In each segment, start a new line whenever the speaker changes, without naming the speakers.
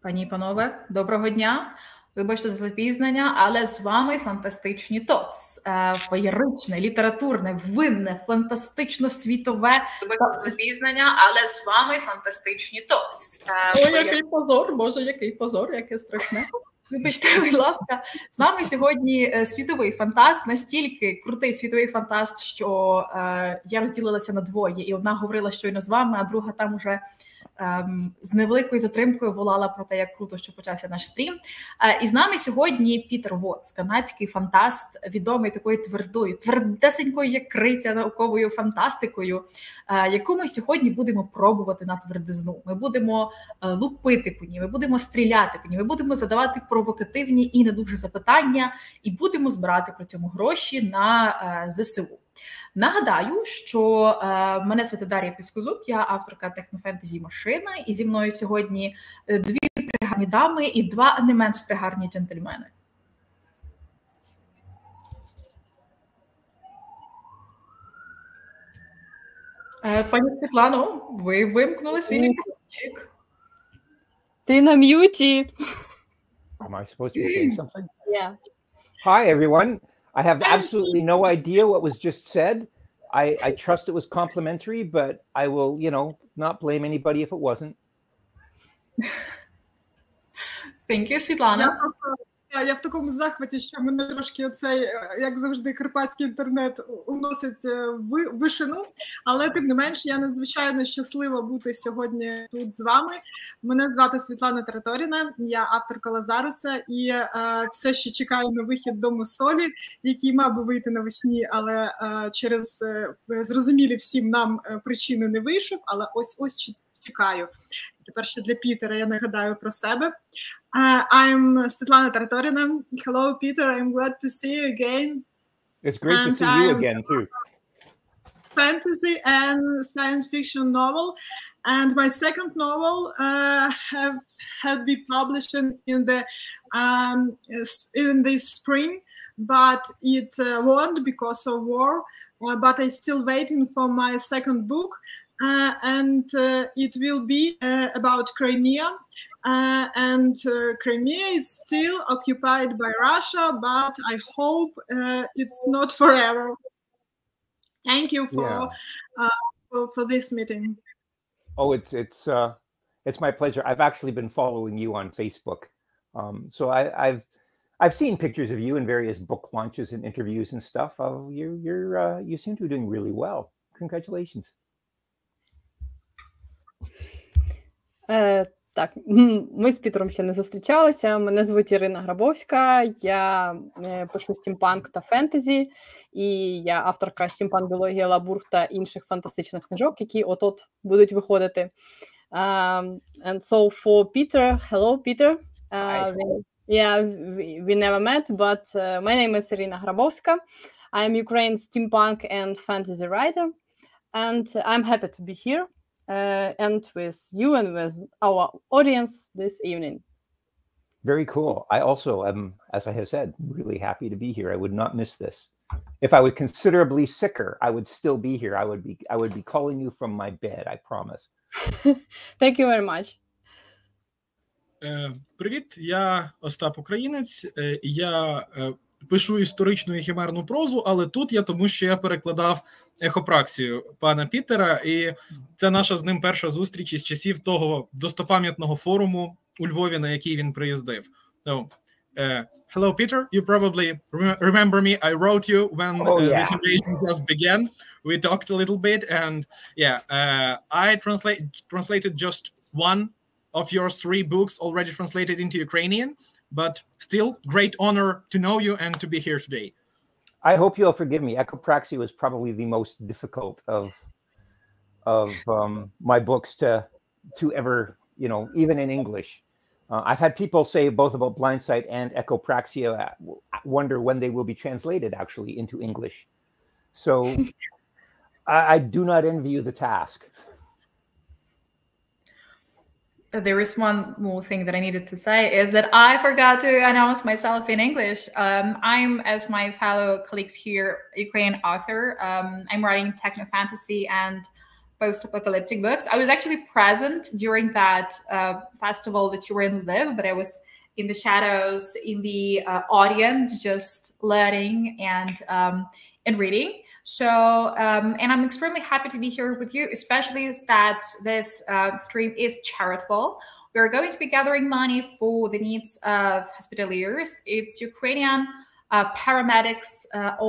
Пані і панове, доброго дня. Вибачте за запізнення, але з вами фантастичні топс. Феєричне, літературне, винне, фантастично-світове. Вибачте за запізнення, але з вами фантастичні топс. Ой, який позор, боже, який позор, яке страшне. Вибачте, будь ласка, з нами сьогодні світовий фантаст, настільки крутий світовий фантаст, що я розділилася на двоє, і одна говорила щойно з вами, а друга там уже з невеликою затримкою волала про те, як круто, що почався наш стрім. І з нами сьогодні Пітер Воттс, канадський фантаст, відомий такою твердесенькою, як криця, науковою фантастикою, яку ми сьогодні будемо пробувати на твердизну. Ми будемо лупити по ній, ми будемо стріляти по ній, ми будемо задавати провокативні і не дуже запитання, і будемо збирати при цьому гроші на ЗСУ. Нагадаю, що мене звати Дар'я Піскозуб, я авторка технофентезі «Машина», і зі мною сьогодні дві пригарні дами і два не менш пригарні джентльмени. Пані Світлано, ви вимкнули свій мікрофончик.
Ти на м'юті.
Am I supposed to be saying something?
Yeah.
Hi, everyone. I have absolutely no idea what was just said. I trust it was complimentary, but I will, not blame anybody if it wasn't.
Thank you, Світлана.
Я в такому захваті, що мене трошки оцей, як завжди, карпатський інтернет уносить в вишину, але тим не менш я надзвичайно щаслива бути сьогодні тут з вами. Мене звати Світлана Траторіна, я авторка Лазаруса і все ще чекаю на вихід «Дому солі», який мав би вийти навесні, але через зрозумілі всім нам причини не вийшов, але ось чекаю. Тепер ще для Пітера я нагадаю про себе. I'm Svetlana Tartorina. Hello, Peter. I'm glad to see you again.
It's great to see you again, too.
Fantasy and science fiction novel. And my second novel have been published in the spring, but it won't because of war. But I'm still waiting for my second book. And it will be about Crimea. Crimea is still occupied by Russia, but I hope it's not forever. Thank you for this meeting.
Oh, it's my pleasure. I've actually been following you on Facebook, so I've seen pictures of you in various book launches and interviews and stuff. You seem to be doing really well. Congratulations.
Так, ми з Пітером ще не зустрічалися. Мене звуть Ірина Грабовська, я пишу стімпанк та фентезі, і я авторка стімпанк-біології, лабург та інших фантастичних книжок, які от-от будуть виходити. And so for Peter, hello Peter. We never met, but my name is Irina Grabowska. I'm Ukrainian steampunk and fantasy writer, and I'm happy to be here. And with you and with our audience this evening.
Very cool. I also am, as I have said, really happy to be here. I would not miss this. If I were considerably sicker, I would still be here. I would be calling you from my bed, I promise.
Thank you very much.
Привіт, я Остап Українець. Я пишу історичну і химерну прозу, але тут я тому, що я перекладав ехопраксію пана Пітера, і це наша з ним перша зустріч із часів того достопам'ятного форуму у Львові, на який він приїздив. So, hello, Peter. You probably remember me. I wrote you when this invasion just began. We talked a little bit, and I translated just one of your 3 books already translated into Ukrainian, but still great honor to know you and to be here today.
I hope you'll forgive me. Echopraxy was probably the most difficult of my books to ever, even in English. I've had people say both about Blindsight and Echopraxia wonder when they will be translated actually into English. So I do not envy you the task.
There is one more thing that I needed to say is that I forgot to announce myself in English. I'm, as my fellow colleagues here, Ukrainian author. I'm writing techno fantasy and post-apocalyptic books. I was actually present during that festival that you were in Lviv, but I was in the shadows, in the audience, just learning and reading. So, and I'm extremely happy to be here with you, especially that this stream is charitable. We're going to be gathering money for the needs of hospitaliers. It's Ukrainian paramedics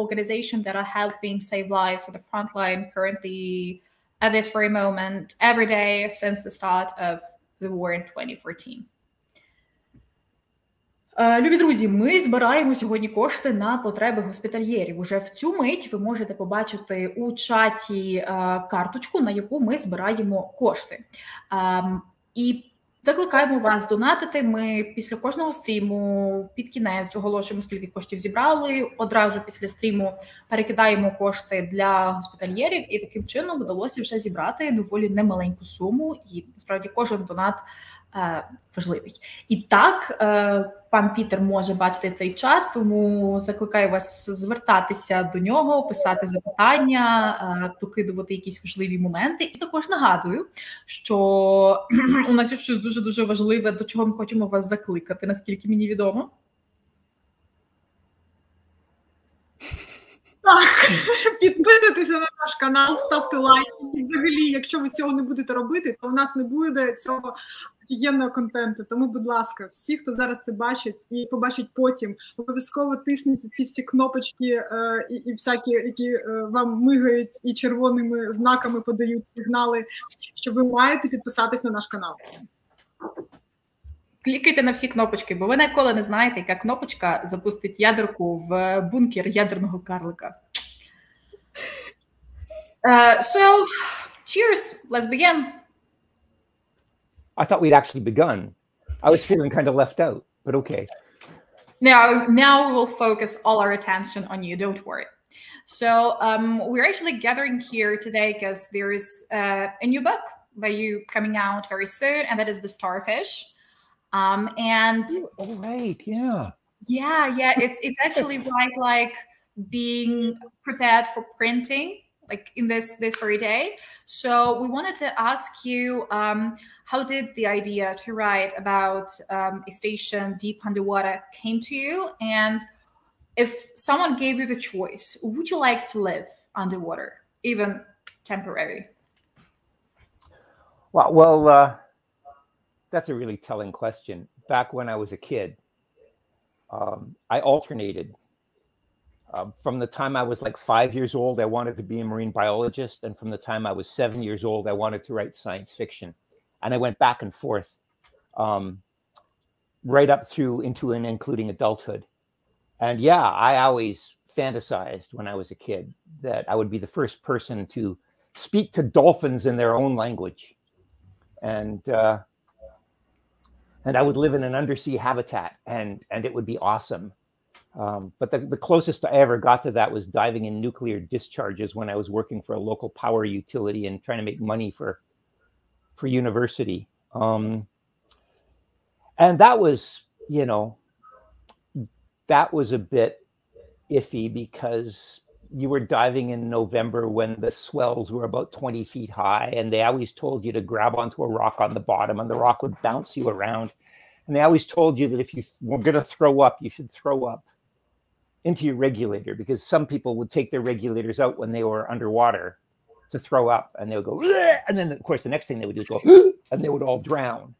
organization that are helping save lives at the front line currently at this very moment, every day since the start of the war in 2014. Любі друзі, ми збираємо сьогодні кошти на потреби госпітальєрів. Уже в цю мить ви можете побачити у чаті карточку, на яку ми збираємо кошти. І закликаємо вас донатити. Ми після кожного стріму під кінець оголошуємо, скільки коштів зібрали. Одразу після стріму перекидаємо кошти для госпітальєрів. І таким чином вдалося вже зібрати доволі немаленьку суму. І насправді кожен донат важливий. І так, пан Пітер може бачити цей чат, тому закликаю вас звертатися до нього, писати запитання, докидувати якісь важливі моменти. І також нагадую, що у нас є щось дуже-дуже важливе, до чого ми хочемо вас закликати, наскільки мені відомо.
Так, підписуйтеся на наш канал, ставте лайки. І взагалі, якщо ви цього не будете робити, то у нас не буде цього офігенного контенту. Тому, будь ласка, всі, хто зараз це бачить і побачить потім, обов'язково тисніть ці всі кнопочки і всякі, які вам мигають і червоними знаками подають сигнали, що ви маєте підписатись на наш канал.
Клікайте на всі кнопочки, бо ви ніколи не знаєте, яка кнопочка запустить ядерку в бункер ядерного карлика. So, cheers, let's begin.
I thought we'd actually begun. I was feeling kind of left out, but okay.
Now we'll focus all our attention on you, don't worry. So we're actually gathering here today because there is a new book by you coming out very soon, and that is The Starfish. And
oh, right, yeah,
it's actually like being prepared for printing, like in this very day. So we wanted to ask you, how did the idea to write about a station deep underwater came to you? And if someone gave you the choice, would you like to live underwater, even temporary?
Well, that's a really telling question. Back when I was a kid, I alternated. From the time I was like 5 years old, I wanted to be a marine biologist. And from the time I was 7 years old, I wanted to write science fiction. And I went back and forth right up through into and including adulthood. And yeah, I always fantasized when I was a kid that I would be the first person to speak to dolphins in their own language. And I would live in an undersea habitat, and it would be awesome. But the closest I ever got to that was diving in nuclear discharges when I was working for a local power utility and trying to make money for university. And that was, that was a bit iffy because you were diving in November when the swells were about 20 feet high, and they always told you to grab onto a rock on the bottom, and the rock would bounce you around. And they always told you that if you were going to throw up, you should throw up into your regulator, because some people would take their regulators out when they were underwater to throw up, and they would go, bleh! And then of course the next thing they would do is go, and they would all drown.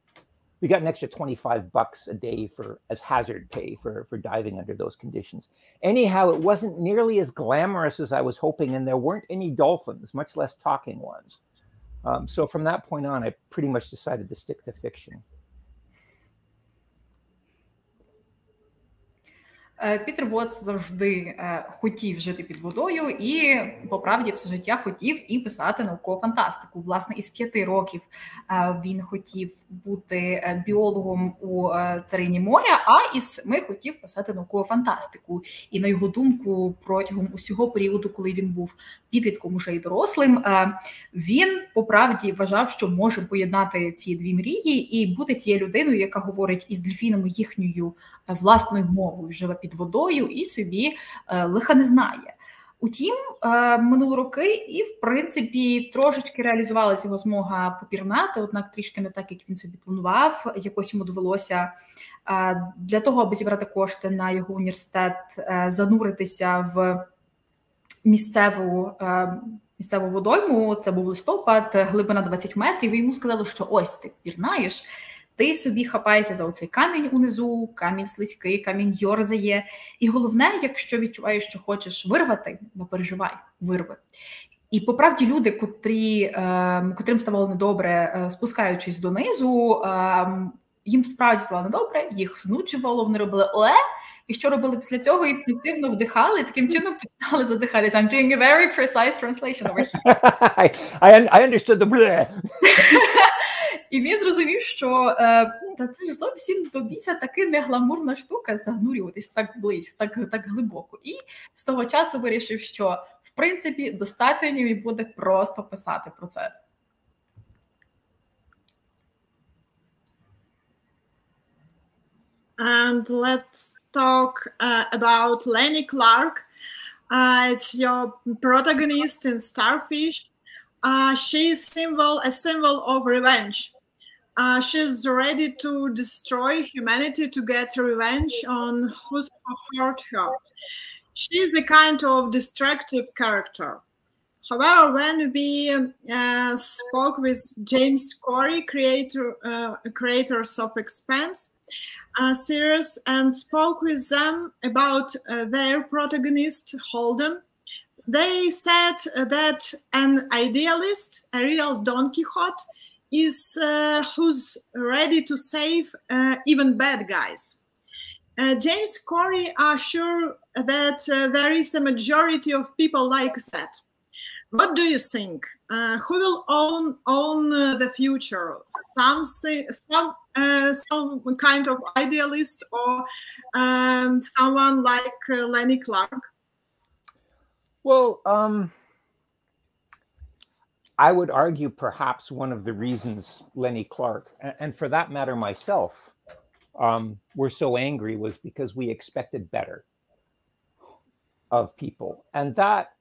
We got an extra $25 a day as hazard pay for diving under those conditions. Anyhow, it wasn't nearly as glamorous as I was hoping, and there weren't any dolphins, much less talking ones. So from that point on, I pretty much decided to stick to fiction.
Пітер Воттс завжди хотів жити під водою і, по правді, все життя хотів і писати наукову фантастику. Власне, із 5 років він хотів бути біологом у царині моря, а із 7 хотів писати наукову фантастику. І, на його думку, протягом усього періоду, коли він був підлітком, уже й дорослим, він, по правді, вважав, що може поєднати ці дві мрії і бути тією людиною, яка говорить із дельфінами їхньою власною мовою, живе під водою і собі лиха не знає. Утім, минуло роки і, в принципі, трошечки реалізувалася його змога попірнати, однак трішки не так, як він собі планував. Якось йому довелося для того, аби зібрати кошти на його університет, зануритися в місцеву водойму. Це був листопад, глибина 20 метрів, і йому сказали, що ось ти пірнаєш, ти собі хапайся за оцей камінь унизу, камінь слизький, камінь йорзає. І головне, якщо відчуваєш, що хочеш вирвати, не переживай, вирви. І по правді люди, котрим ставало недобре, спускаючись донизу, їм справді стало недобре, їх знучувало, вони робили і що робили після цього? Інстинктивно вдихали, і таким чином починали задихатися. I'm doing a very precise translation over here.
I understood the bleh.
І він зрозумів, що це ж зовсім до біса таки не гламурна штука занурюватись так близько, так глибоко. І з того часу вирішив, що в принципі достатньо і буде просто писати про це.
And let's talk about Lenny Clark. It's your protagonist in Starfish. She's a symbol of revenge. She's ready to destroy humanity to get revenge on who's hurt her. She's a kind of destructive character. However, when we spoke with James Corey, creators of Expanse series, and spoke with them about their protagonist, Holden, they said that an idealist, a real Don Quixote, is who's ready to save even bad guys. James Corey are sure that there is a majority of people like that. What do you think? Who will own the future? Some kind of idealist, or someone like Lenny Clark?
Well, I would argue perhaps one of the reasons Lenny Clark, and for that matter myself, were so angry was because we expected better of people. And that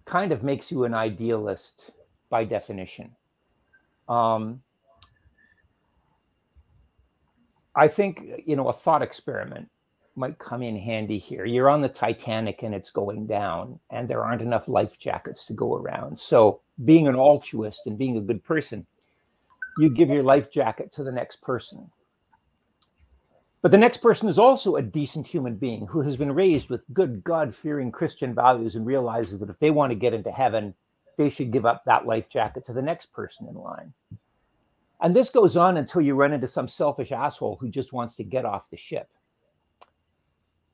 kind of makes you an idealist by definition. I think, a thought experiment might come in handy here. You're on the Titanic and it's going down, and there aren't enough life jackets to go around. So being an altruist and being a good person, you give your life jacket to the next person. But the next person is also a decent human being who has been raised with good, God-fearing Christian values and realizes that if they want to get into heaven, they should give up that life jacket to the next person in line. And this goes on until you run into some selfish asshole who just wants to get off the ship.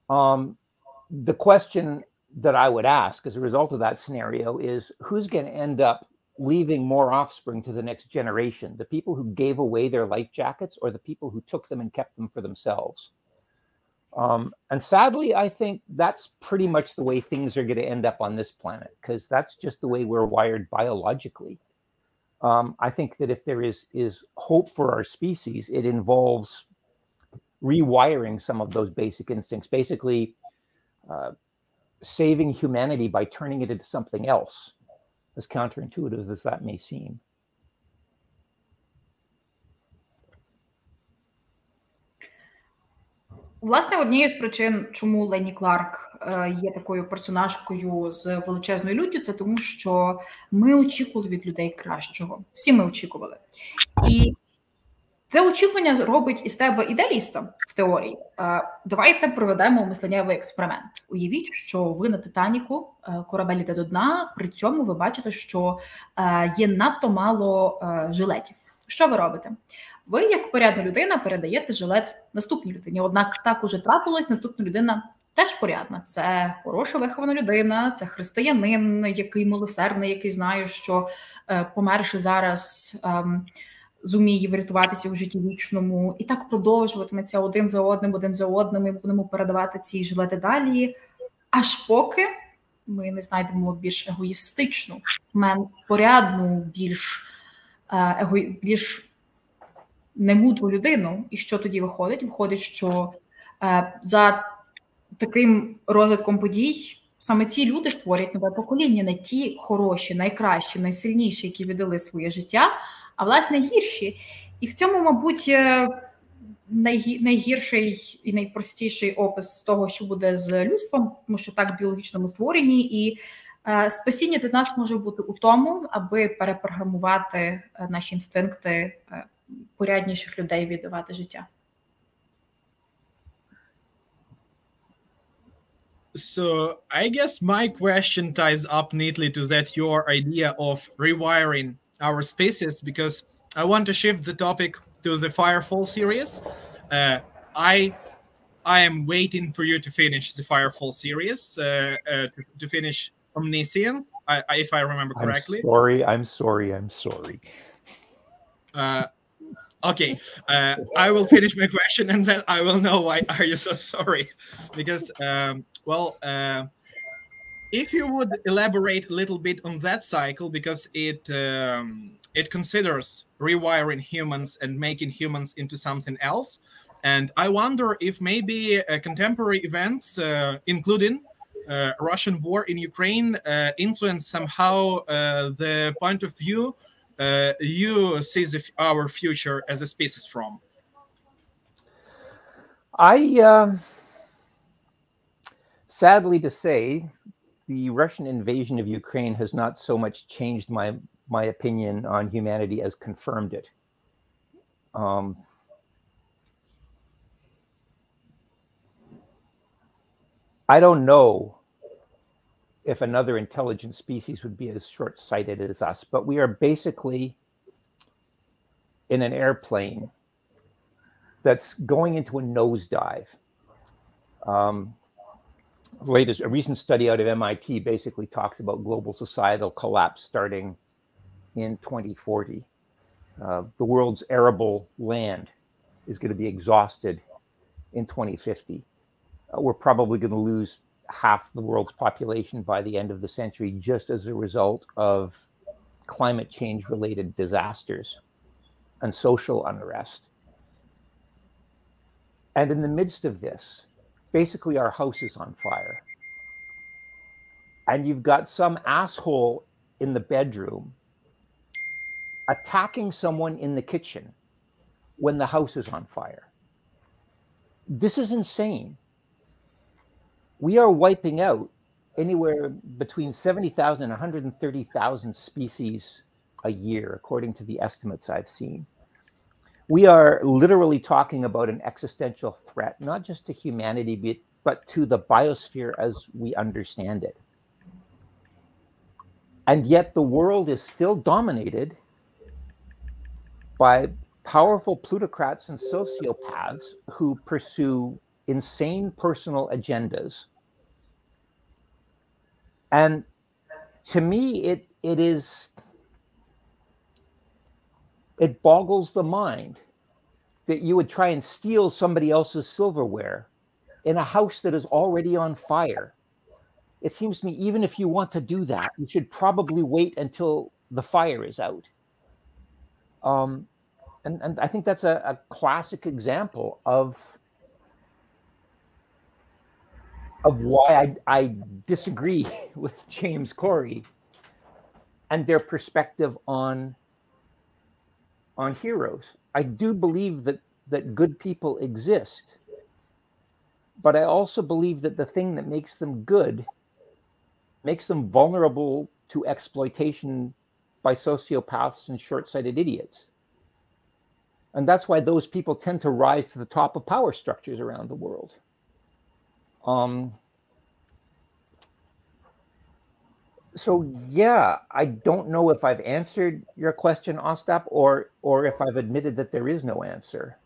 The question that I would ask as a result of that scenario is, who's going to end up leaving more offspring to the next generation? The people who gave away their life jackets, or the people who took them and kept them for themselves? And sadly, I think that's pretty much the way things are going to end up on this planet, because that's just the way we're wired biologically. I think that if there is hope for our species, it involves rewiring some of those basic instincts, basically saving humanity by turning it into something else, as counterintuitive as that may seem.
Власне, однією з причин, чому Ленні Кларк є такою персонажкою з величезною люттю, це тому, що ми очікували від людей кращого. Всі ми очікували. І це очікування робить із тебе ідеаліста в теорії. Давайте проведемо мисленнєвий експеримент. Уявіть, що ви на Титаніку, корабель йде до дна, при цьому ви бачите, що є надто мало жилетів. Що ви робите? Ви, як порядна людина, передаєте жилет наступній людині. Однак так уже трапилось, наступна людина теж порядна. Це хороша вихована людина, це християнин, який милосердний, який знає, що померши зараз зуміє врятуватися в житті вічному. І так продовжуватиметься один за одним, і будемо передавати ці жилети далі, аж поки ми не знайдемо більш егоїстичну, менш порядну, більш немудру людину. І що тоді виходить? Виходить, що за таким розвитком подій саме ці люди створять нове покоління, не ті хороші, найкращі, найсильніші, які віддали своє життя, а власне гірші. І в цьому, мабуть, найгірший і найпростіший опис того, що буде з людством, тому що так в біологічному створенні, і спасіння для нас може бути у тому, аби перепрограмувати наші інстинкти порядніших людей віддавати життя.
So I guess my question ties up neatly to that your idea of rewiring our species, because I want to shift the topic to the Firefall series. I am waiting for you to finish the Firefall series, to finish Omniscience, if I remember correctly.
I'm sorry.
Okay, I will finish my question and then I will know why are you so sorry. Because, if you would elaborate a little bit on that cycle, because it considers rewiring humans and making humans into something else. And I wonder if maybe contemporary events, including Russian war in Ukraine, influence somehow the point of view you see our future as a species from.
Sadly to say, the Russian invasion of Ukraine has not so much changed my opinion on humanity as confirmed it. I don't know if another intelligent species would be as short-sighted as us, but we are basically in an airplane that's going into a nosedive. A recent study out of MIT basically talks about global societal collapse starting in 2040. The world's arable land is going to be exhausted in 2050. We're probably going to lose half the world's population by the end of the century just as a result of climate change related disasters and social unrest. And in the midst of this, basically our house is on fire. And you've got some asshole in the bedroom attacking someone in the kitchen when the house is on fire. This is insane. We are wiping out anywhere between 70,000 and 130,000 species a year, according to the estimates I've seen. We are literally talking about an existential threat, not just to humanity, but to the biosphere as we understand it. And yet the world is still dominated by powerful plutocrats and sociopaths who pursue insane personal agendas. And to me, it boggles the mind that you would try and steal somebody else's silverware in a house that is already on fire. It seems to me, even if you want to do that, you should probably wait until the fire is out. And I think that's a classic example of why I disagree with James Corey and their perspective on heroes. I do believe that good people exist, but I also believe that the thing that makes them good makes them vulnerable to exploitation by sociopaths and short-sighted idiots. And that's why those people tend to rise to the top of power structures around the world. So yeah, I don't know if I've answered your question, Ostap, or if I've admitted that there is no answer.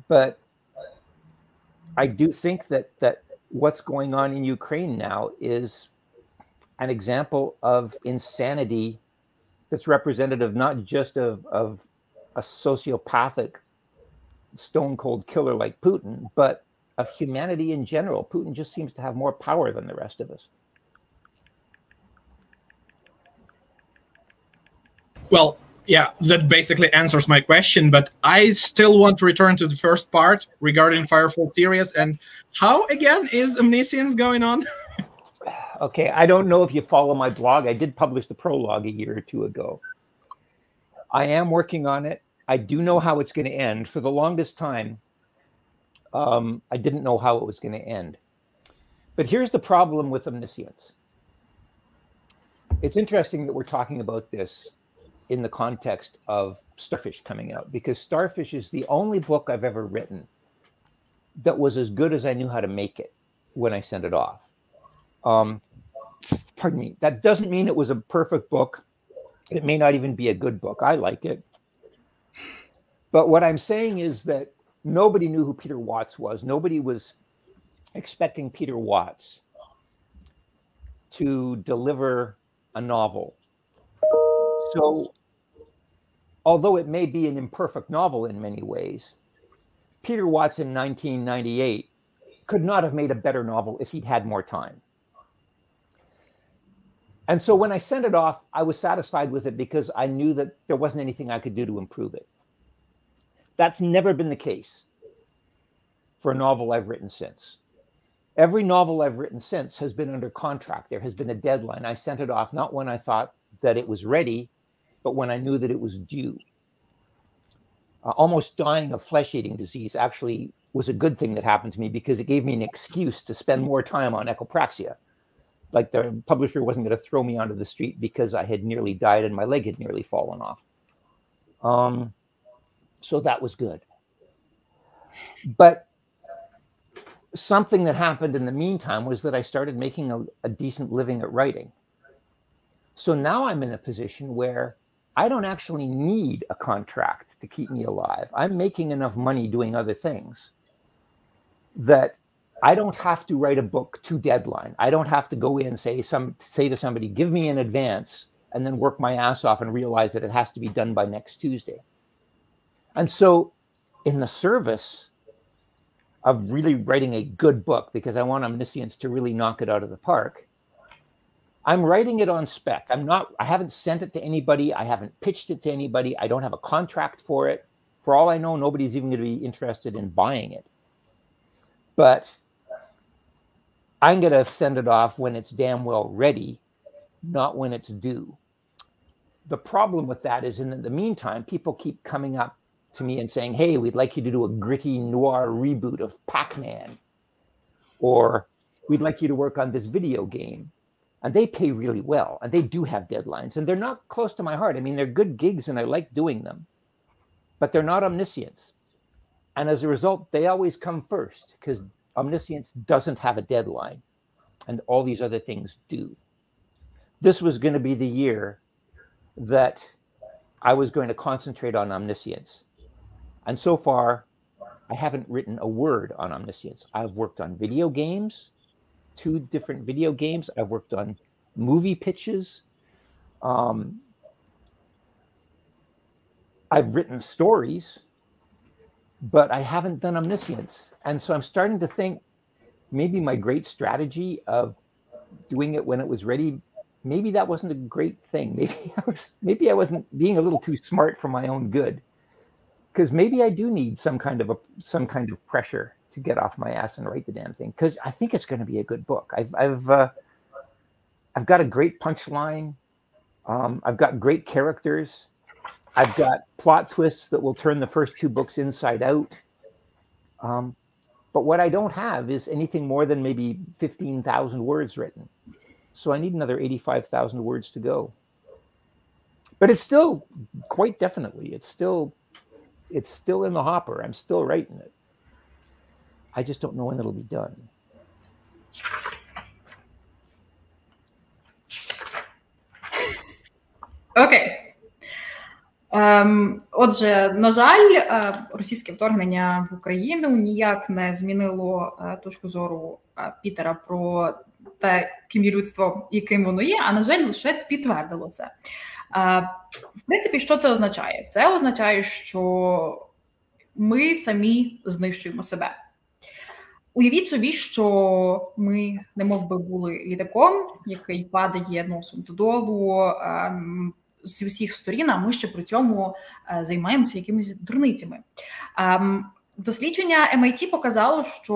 But I do think that what's going on in Ukraine now is an example of insanity that's representative not just of a sociopathic, stone-cold killer like Putin, but of humanity in general. Putin just seems to have more power than the rest of us.
Well, yeah, that basically answers my question, but I still want to return to the first part regarding Firefall series. And how, again, is Omniscience going on?
Okay, I don't know if you follow my blog. I did publish the prologue a year or two ago. I am working on it. I do know how it's going to end. For the longest time, I didn't know how it was going to end. But here's the problem with omniscience. It's interesting that we're talking about this in the context of Starfish coming out, because Starfish is the only book I've ever written that was as good as I knew how to make it when I sent it off. Pardon me. That doesn't mean it was a perfect book. It may not even be a good book. I like it. But what I'm saying is that nobody knew who Pítер Wottsa was. Nobody was expecting Pítер Wottsa to deliver a novel. So, although it may be an imperfect novel in many ways, Pítер Wottsa in 1998 could not have made a better novel if he'd had more time. And so when I sent it off, I was satisfied with it because I knew that there wasn't anything I could do to improve it. That's never been the case for a novel I've written since. Every novel I've written since has been under contract. There has been a deadline. I sent it off not when I thought that it was ready, but when I knew that it was due. Almost dying of flesh-eating disease actually was a good thing that happened to me because it gave me an excuse to spend more time on echopraxia. Like the publisher wasn't going to throw me onto the street because I had nearly died and my leg had nearly fallen off. So that was good. But something that happened in the meantime was that I started making a decent living at writing. So now I'm in a position where I don't actually need a contract to keep me alive. I'm making enough money doing other things that I don't have to write a book to deadline. I don't have to go in and say to somebody, give me an advance, and then work my ass off and realize that it has to be done by next Tuesday. And so in the service of really writing a good book, because I want Omniscience to really knock it out of the park, I'm writing it on spec. I haven't sent it to anybody. I haven't pitched it to anybody. I don't have a contract for it. For all I know, nobody's even going to be interested in buying it. But I'm going to send it off when it's damn well ready, not when it's due. The problem with that is in the meantime, people keep coming up to me and saying, hey, we'd like you to do a gritty noir reboot of Pac-Man, or we'd like you to work on this video game. And they pay really well, and they do have deadlines, and they're not close to my heart. I mean, they're good gigs, and I like doing them, but they're not Omniscience. And as a result, they always come first, because Omniscience doesn't have a deadline, and all these other things do. This was going to be the year that I was going to concentrate on Omniscience. And so far, I haven't written a word on Omniscience. I've worked on video games, 2 different video games. I've worked on movie pitches. I've written stories, but I haven't done Omniscience. And so I'm starting to think maybe my great strategy of doing it when it was ready, maybe that wasn't a great thing. Maybe I wasn't being a little too smart for my own good, because maybe I do need some kind of pressure to get off my ass and write the damn thing, because I think it's going to be a good book. I've got a great punchline. I've got great characters. I've got plot twists that will turn the first 2 books inside out. But what I don't have is anything more than maybe 15,000 words written. So I need another 85,000 words to go. But it's still, quite definitely, it's still in the hopper. I'm still writing it. I just don't know when it'll be done.
Окей. Отже, на жаль, російське вторгнення в Україну ніяк не змінило точку зору Пітера про те, ким є людство і ким воно є, а, на жаль, лише підтвердило це. В принципі, що це означає? Це означає, що ми самі знищуємо себе. Уявіть собі, що ми немов би були літаком, який падає носом додолу з усіх сторін, а ми ще при цьому займаємося якимись дурницями. Дослідження MIT показало, що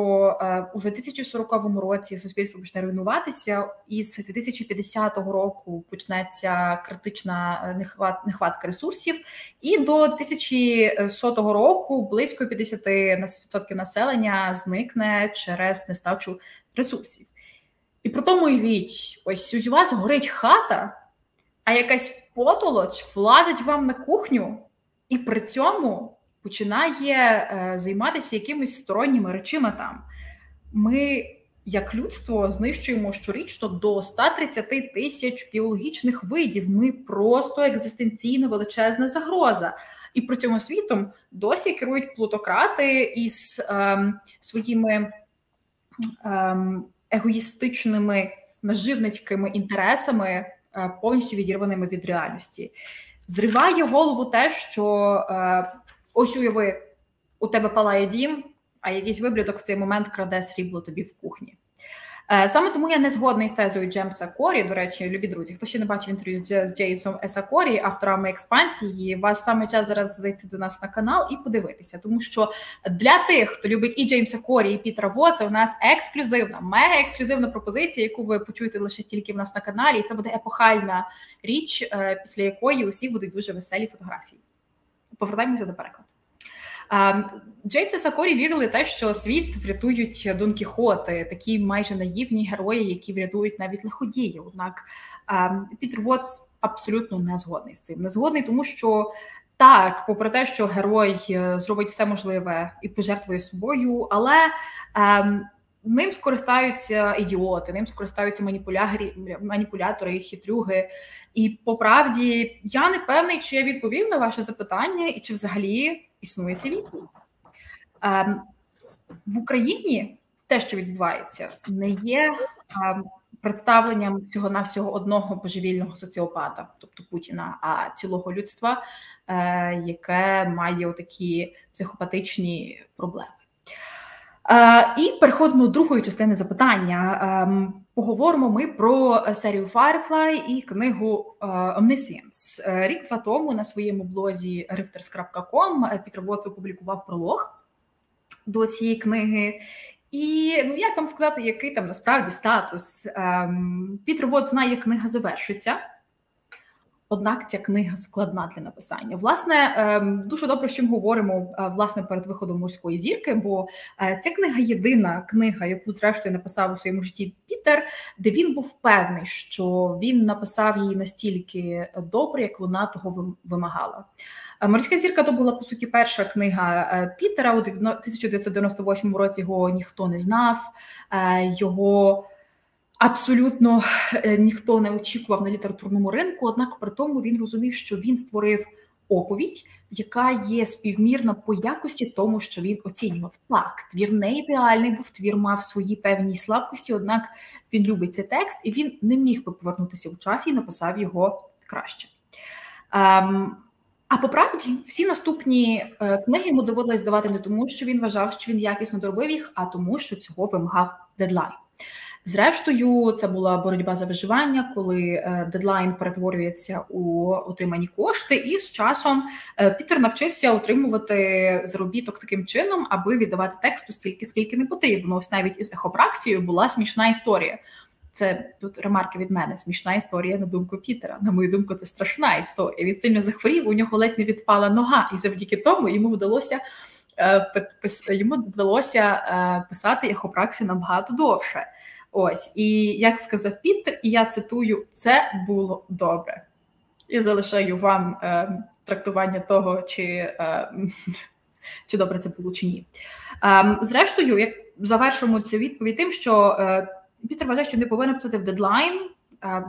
уже в 2040 році суспільство почне руйнуватися, і з 2050 року почнеться критична нехватка ресурсів, і до 2100 року близько 50% населення зникне через нестачу ресурсів. І при тому уявіть, ось у вас горить хата, а якась потолоч влазить вам на кухню, і при цьому починає займатися якимись сторонніми речима там. Ми, як людство, знищуємо щорічно до 130 тисяч біологічних видів. Ми просто екзистенційна величезна загроза. І при цьому світом досі керують плутократи із своїми егоїстичними наживницькими інтересами, повністю відірваними від реальності. Зриває голову те, що ось уяви, у тебе палає дім, а якийсь виблюдок в цей момент краде срібло тобі в кухні. Саме тому я не згодна із тезою Джеймса Корі. До речі, любі друзі, хто ще не бачив інтерв'ю з Джеймсом Еса Корі, авторами експансії, вас саме час зараз зайти до нас на канал і подивитися. Тому що для тих, хто любить і Джеймса Корі, і Пітера Воттса, у нас ексклюзивна, мега-ексклюзивна пропозиція, яку ви почуєте лише тільки в нас на каналі. І це буде епохальна річ, після якої усі будуть дуже веселі фотографії. Повертаємося до перекладу. Джеймс Еса Корі вірили те, що світ врятують Дон Кіхоти, такі майже наївні герої, які врятують навіть лиходіїв. Однак Пітер Воттс абсолютно не згодний з цим. Не згодний, тому що так, попри те, що герой зробить все можливе і пожертвує собою, але ним скористаються ідіоти, ним скористаються маніпулятори, хитрюги. І по правді я не певний, чи я відповів на ваше запитання і чи взагалі існує ця відповідь. В Україні те, що відбувається, не є представленням всього-навсього одного божевільного соціопата, тобто Путіна, а цілого людства, яке має отакі психопатичні проблеми. І переходимо до другої частини запитання. Поговоримо ми про серію Firefly і книгу Omniscience. Рік-два тому на своєму блозі rifters.com Пітер Воттс опублікував пролог до цієї книги. І, як вам сказати, який там насправді статус? Пітер Воттс знає, як книга завершиться. Однак ця книга складна для написання. Власне, дуже добре, що ми говоримо власне перед виходом «Морської зірки», бо ця книга єдина книга, яку зрештою написав у своєму житті Пітер, де він був певний, що він написав її настільки добре, як вона того вимагала. «Морська зірка» – то була, по суті, перша книга Пітера. У 1998 році його ніхто не знав, його абсолютно ніхто не очікував на літературному ринку, однак при тому він розумів, що він створив оповідь, яка є співмірна по якості тому, що він оцінював. Так, твір не ідеальний, був твір мав свої певні слабкості, однак він любить цей текст, і він не міг би повернутися у часі і написав його краще. А по правді, всі наступні книги йому доводилось здавати не тому, що він вважав, що він якісно доробив їх, а тому, що цього вимагав дедлайн. Зрештою, це була боротьба за виживання, коли дедлайн перетворюється у отримані кошти, і з часом Пітер навчився отримувати заробіток таким чином, аби віддавати тексту стільки, скільки не потрібно. Ось навіть із ехопракцією була смішна історія. Це тут ремарки від мене. Смішна історія на думку Пітера. На мою думку, це страшна історія. Він сильно захворів, у нього ледь не відпала нога, і завдяки тому йому вдалося писати ехопракцію набагато довше. Ось, і як сказав Пітер, і я цитую, це було добре. І залишаю вам трактування того, чи добре це було, чи ні. Зрештою, як завершуємо цю відповідь тим, що Пітер вважає, що не повинен писати в дедлайн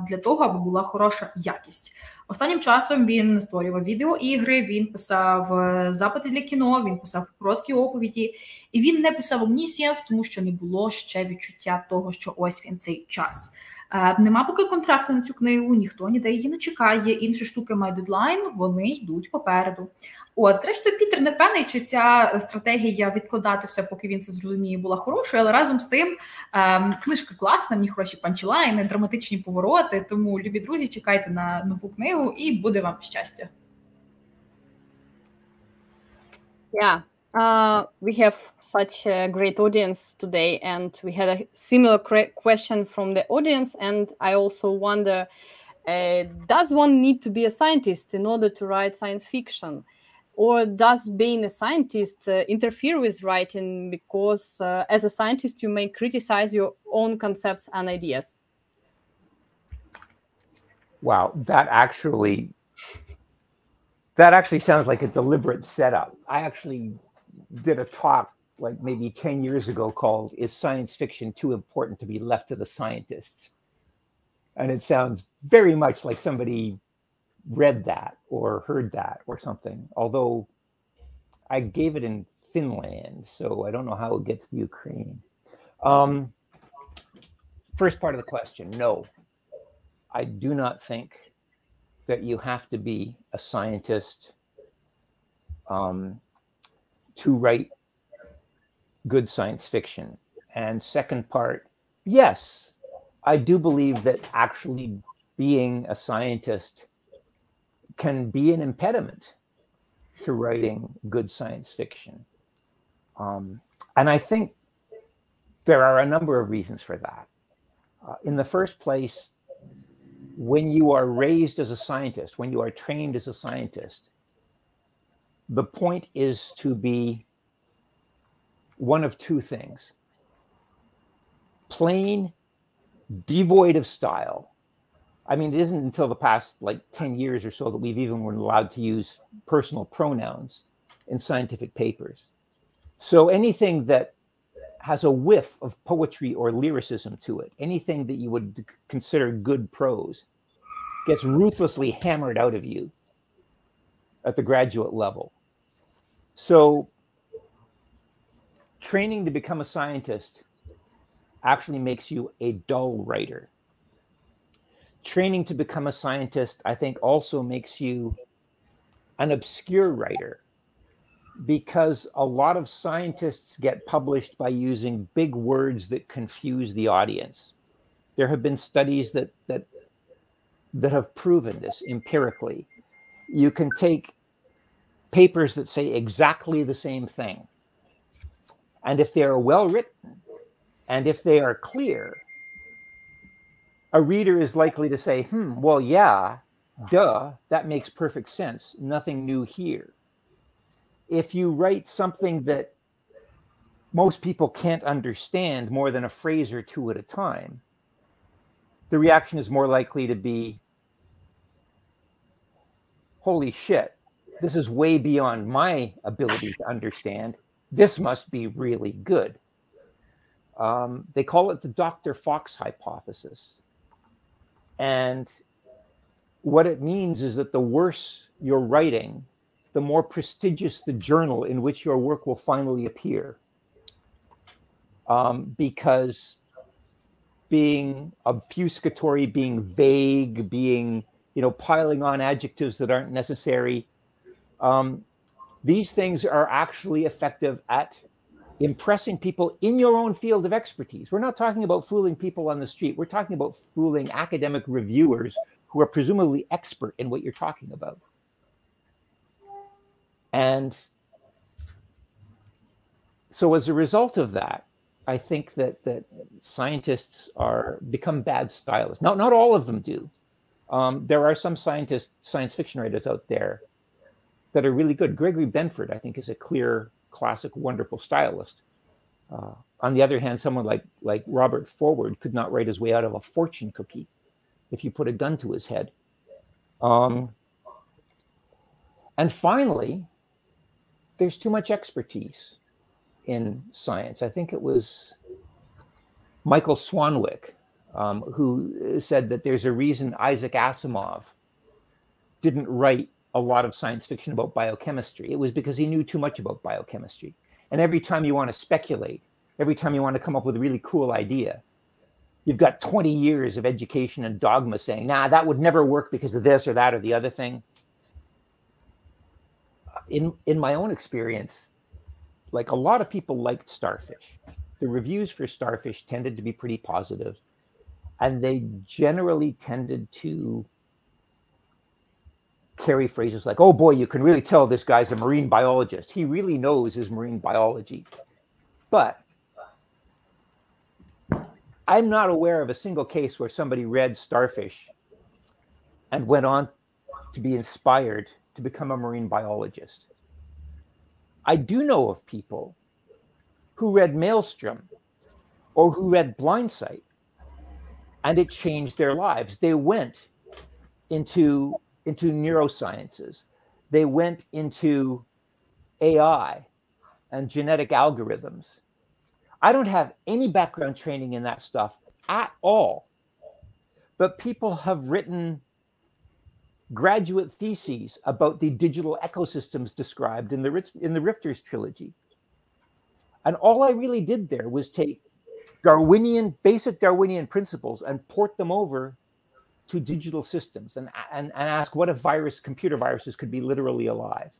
для того, аби була хороша якість. Останнім часом він створював відеоігри, він писав запити для кіно, він писав короткі оповіді, і він не писав Omniscience, тому що не було ще відчуття того, що ось він цей час. Нема поки контракту на цю книгу, ніхто ніде її не чекає, інші штуки мають дедлайн, вони йдуть попереду. От, зрештою, Пітер не впевнений, чи ця стратегія відкладати все, поки він це зрозуміє, була хорошою, але разом з тим книжка класна, в ній хороші панчлайни, драматичні повороти, тому, любі друзі, чекайте на нову книгу і буде вам щастя.
We have such a great audience today, and we had a similar question from the audience. And I also wonder, does one need to be a scientist in order to write science fiction? Or does being a scientist interfere with writing because as a scientist you may criticize your own concepts and ideas?
Wow, that actually sounds like a deliberate setup. I actually did a talk like maybe 10 years ago called "Is Science Fiction Too Important to Be Left to the Scientists?" And it sounds very much like somebody read that or heard that or something, although I gave it in Finland, so I don't know how it gets to Ukraine. First part of the question, no, I do not think that you have to be a scientist to write good science fiction. And second part, yes, I do believe that actually being a scientist can be an impediment to writing good science fiction. And I think there are a number of reasons for that. In the first place, when you are raised as a scientist, when you are trained as a scientist, the point is to be one of two things: plain, devoid of style. I mean, it isn't until the past like 10 years or so that we've even been allowed to use personal pronouns in scientific papers. So anything that has a whiff of poetry or lyricism to it, anything that you would consider good prose, gets ruthlessly hammered out of you at the graduate level. So training to become a scientist actually makes you a dull writer. Training to become a scientist, I think, also makes you an obscure writer, because a lot of scientists get published by using big words that confuse the audience. There have been studies that have proven this empirically. You can take papers that say exactly the same thing, and if they are well written and if they are clear, a reader is likely to say, well, yeah, duh, that makes perfect sense. Nothing new here. If you write something that most people can't understand more than a phrase or two at a time, the reaction is more likely to be, holy shit, this is way beyond my ability to understand. This must be really good. They call it the Dr. Fox hypothesis. And what it means is that the worse you're writing, the more prestigious the journal in which your work will finally appear. Because being obfuscatory, being vague, being, piling on adjectives that aren't necessary, these things are actually effective at impressing people in your own field of expertise. We're not talking about fooling people on the street. We're talking about fooling academic reviewers who are presumably expert in what you're talking about. And so as a result of that, I think that scientists become bad stylists. Now, not all of them do. There are some science fiction writers out there that are really good. Gregory Benford, I think, is a clear, classic, wonderful stylist. On the other hand, someone like Robert Forward could not write his way out of a fortune cookie if you put a gun to his head. And finally, there's too much expertise in science. I think it was Michael Swanwick who said that there's a reason Isaac Asimov didn't write a lot of science fiction about biochemistry. It was because he knew too much about biochemistry. And every time you want to speculate, every time you want to come up with a really cool idea, you've got 20 years of education and dogma saying, nah, that would never work because of this or that or the other thing. In my own experience, like, a lot of people liked Starfish. The reviews for Starfish tended to be pretty positive, and they generally tended to carry phrases like, oh boy, you can really tell this guy's a marine biologist. He really knows his marine biology. But I'm not aware of a single case where somebody read Starfish and went on to be inspired to become a marine biologist. I do know of people who read Maelstrom or who read Blindsight, and it changed their lives. They went into neurosciences. They went into AI and genetic algorithms. I don't have any background training in that stuff at all, but people have written graduate theses about the digital ecosystems described in the Rifters trilogy. And all I really did there was take basic Darwinian principles and port them over to digital systems and ask what if computer viruses could be literally alive.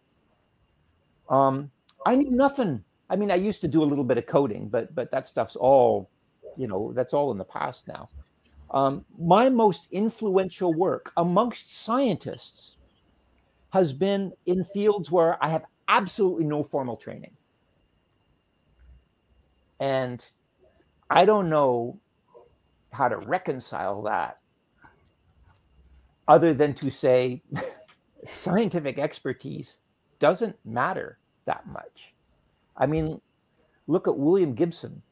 I knew nothing. I mean, I used to do a little bit of coding, but that stuff's all, that's all in the past now. My most influential work amongst scientists has been in fields where I have absolutely no formal training. And I don't know how to reconcile that other than to say scientific expertise doesn't matter that much. I mean, look at William Gibson.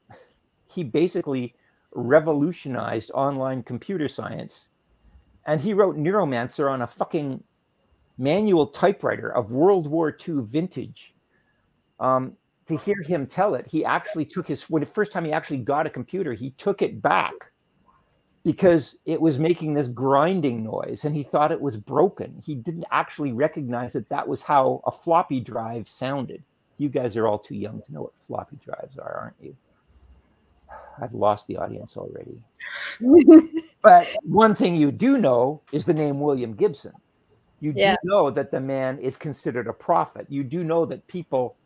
He basically revolutionized online computer science, and he wrote Neuromancer on a fucking manual typewriter of World War II vintage. To hear him tell it, he actually took when the first time he actually got a computer, he took it back because it was making this grinding noise and he thought it was broken. He didn't actually recognize that was how a floppy drive sounded. You guys are all too young to know what floppy drives are, aren't you? I've lost the audience already. But one thing you do know is the name William Gibson. You do know that the man is considered a prophet. You do know that people,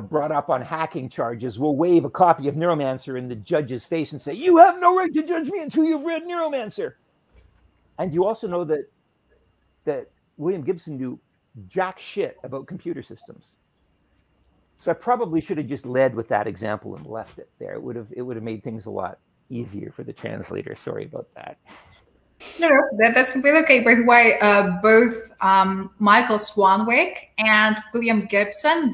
brought up on hacking charges will wave a copy of Neuromancer in the judge's face and say, you have no right to judge me until you've read Neuromancer. And you also know that William Gibson knew jack shit about computer systems. So I probably should have just led with that example and left it there. It would have made things a lot easier for the translator. Sorry about that.
No, that's completely okay. By the way, both Michael Swanwick and William Gibson,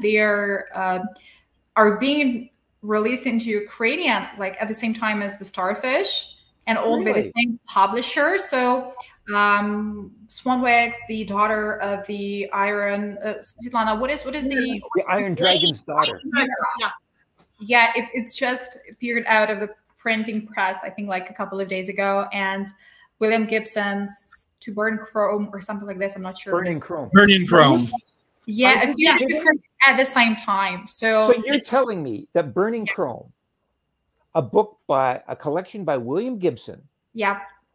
are being released into Ukrainian, like at the same time as the Starfish, and all by the same publisher. So Swanwick's the daughter of the Iron Svetlana. What is the
Iron Dragon's daughter?
Yeah, it's just appeared out of the printing press, I think, like a couple of days ago, and William Gibson's To Burn Chrome or something like this. I'm not sure.
Burning Chrome.
Burning Chrome.
Yeah, at the same time. So
you're telling me that Burning Chrome, a collection by William Gibson,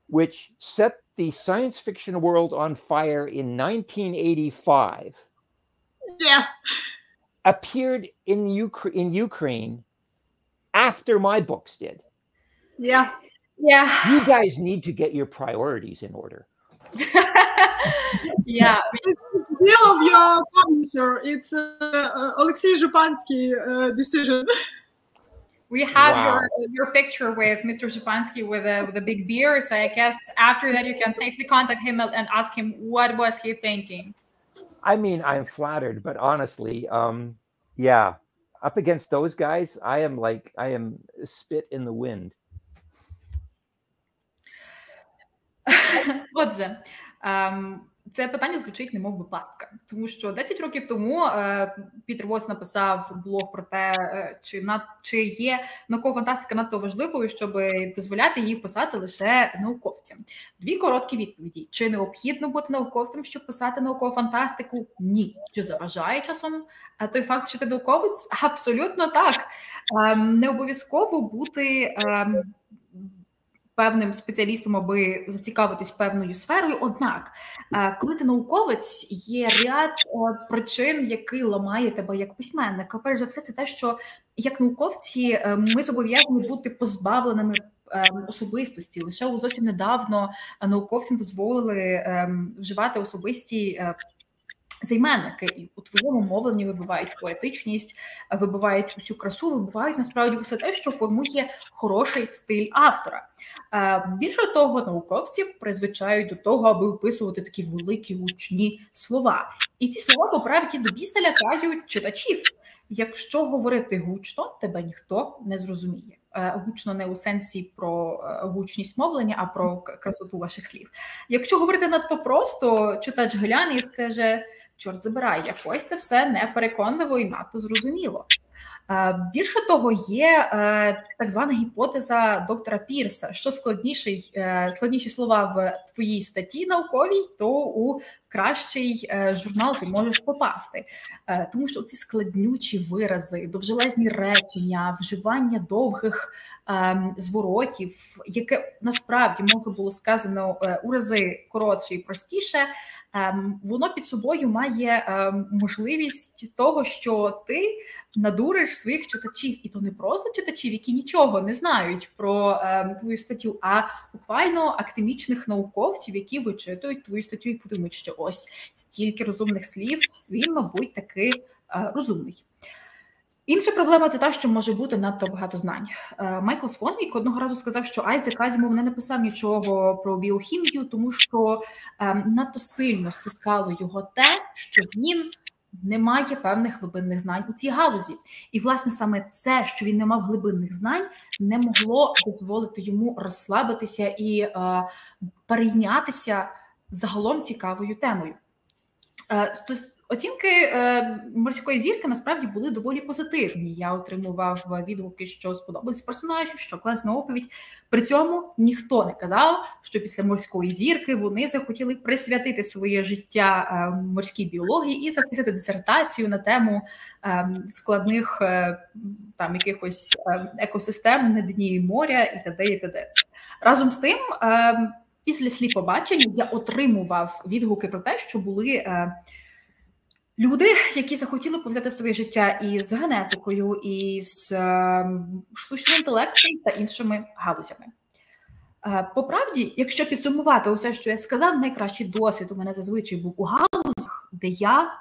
which set the science fiction world on fire in 1985, appeared in Ukraine after my books did.
Yeah.
You guys need to get your priorities in order.
Yeah.
It's the deal of your publisher. It's Alexei Zhupansky decision.
We have your picture with Mr. Zhupansky with a big beer. So I guess after that you can safely contact him and ask him what was he thinking.
I mean, I'm flattered, but honestly, up against those guys, I am spit in the wind.
Отже, це питання звучить немов би пастка, тому що 10 років тому Пітер Воттс написав блог про те, чи є наукова фантастика надто важливою, щоб дозволяти її писати лише науковцям. Дві короткі відповіді. Чи необхідно бути науковцем, щоб писати наукову фантастику? Ні. Чи заважає часом той факт, що ти науковець? Абсолютно так. Не обов'язково бути певним спеціалістом, аби зацікавитись певною сферою. Однак, коли ти науковець, є ряд причин, який ламає тебе як письменника. Перш за все, це те, що як науковці ми зобов'язані бути позбавленими особистості. Лише зовсім недавно науковцям дозволили вживати особисті займенники, і у твоєму мовленні вибивають поетичність, вибивають усю красу, вибивають насправді усе те, що формує хороший стиль автора. Більше того, науковців призвичають до того, аби виписувати такі великі гучні слова. І ці слова, по правді, до біса лякають читачів. Якщо говорити гучно, тебе ніхто не зрозуміє. Гучно не у сенсі про гучність мовлення, а про красоту ваших слів. Якщо говорити надто просто, читач гляне і скаже: чорт забирай, якось це все непереконливо і надто зрозуміло. Більше того, є так звана гіпотеза доктора Пірса, що складніші слова в твоїй статті науковій, то у кращий журнал ти можеш попасти. Тому що ці складнючі вирази, довжелезні речення, вживання довгих зворотів, яке насправді може було сказано у рази коротше і простіше, воно під собою має можливість того, що ти надуриш своїх читачів. І то не просто читачів, які нічого не знають про твою статтю, а буквально академічних науковців, які вичитують твою статтю і подумають, що ось стільки розумних слів, він, мабуть, таки розумний. Інша проблема – це та, що може бути надто багато знань. Майкл Свонвік одного разу сказав, що Айзек Азімов не написав нічого про біохімію, тому що надто сильно стискало його те, що він не має певних глибинних знань у цій галузі. І, власне, саме це, що він не мав глибинних знань, не могло дозволити йому розслабитися і перейнятися загалом цікавою темою. Оцінки «Морської зірки» насправді були доволі позитивні. Я отримував відгуки, що сподобались персонажі, що класна оповідь. При цьому ніхто не казав, що після «Морської зірки» вони захотіли присвятити своє життя морській біології і захистити дисертацію на тему складних там якихось екосистем на дні моря і т.д. і т.д. Разом з тим, після сліпобачення я отримував відгуки про те, що були люди, які захотіли пов'язати своє життя із генетикою, із штучним інтелектом та іншими галузями. По правді, якщо підсумувати усе, що я сказав, найкращий досвід у мене зазвичай був у галузях, де я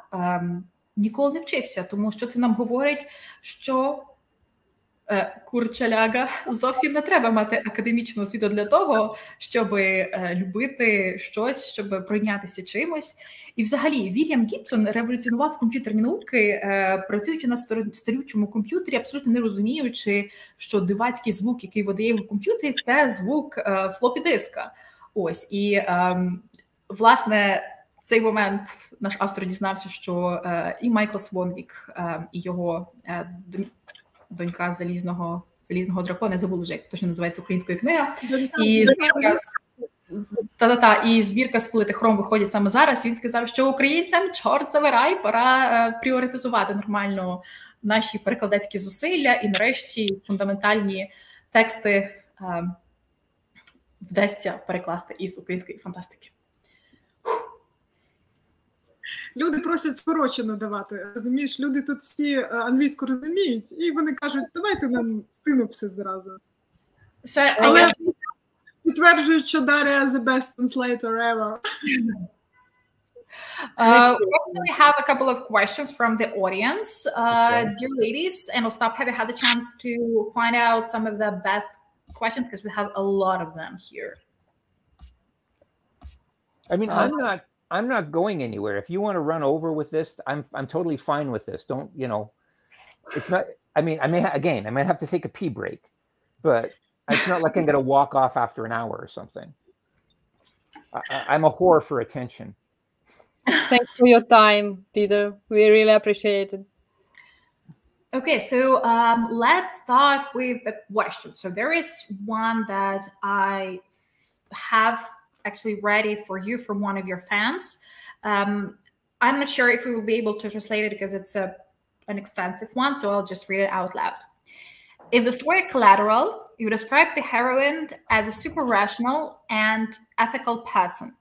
ніколи не вчився, тому що це нам говорить, що курчаляга, зовсім не треба мати академічну освіту для того, щоб любити щось, щоб пройнятися чимось. І взагалі Вільям Гібсон революціонував комп'ютерні науки, працюючи на старючому комп'ютері, абсолютно не розуміючи, що дивацький звук, який видає в комп'ютері, це звук флопі-диска. Ось. І, власне, в цей момент наш автор дізнався, що і Майкл Свонвік, і його донька залізного дракона, забула вже, як точно називається українською книга, і збірка «Спалити хром» виходять саме зараз. Він сказав, що українцям, чорт забирай, пора пріоритизувати нормально наші перекладацькі зусилля і нарешті фундаментальні тексти вдасться перекласти із української фантастики.
Люди просять скорочено давати, розумієш? Люди тут всі англійську розуміють, і вони кажуть, давайте нам синопсис зразу. Але підтверджують, що Дар'я the best translator ever.
We have a couple of questions from the audience. Dear ladies, and Ostap, have you had the chance to find out some of the best questions? Because we have a lot of them here.
I mean, I'm not going anywhere. If you want to run over with this, I'm totally fine with this. Don't, you know, it's not, I mean, I might have to take a pee break, but it's not like I'm going to walk off after an hour or something. I'm a whore for attention.
Thanks for your time, Peter. We really appreciate it.
Okay, so let's start with the question. So there is one that I have actually ready for you from one of your fans. I'm not sure if we will be able to translate it because it's an extensive one, so I'll just read it out loud. In the story Collateral, you describe the heroine as a super rational and ethical person.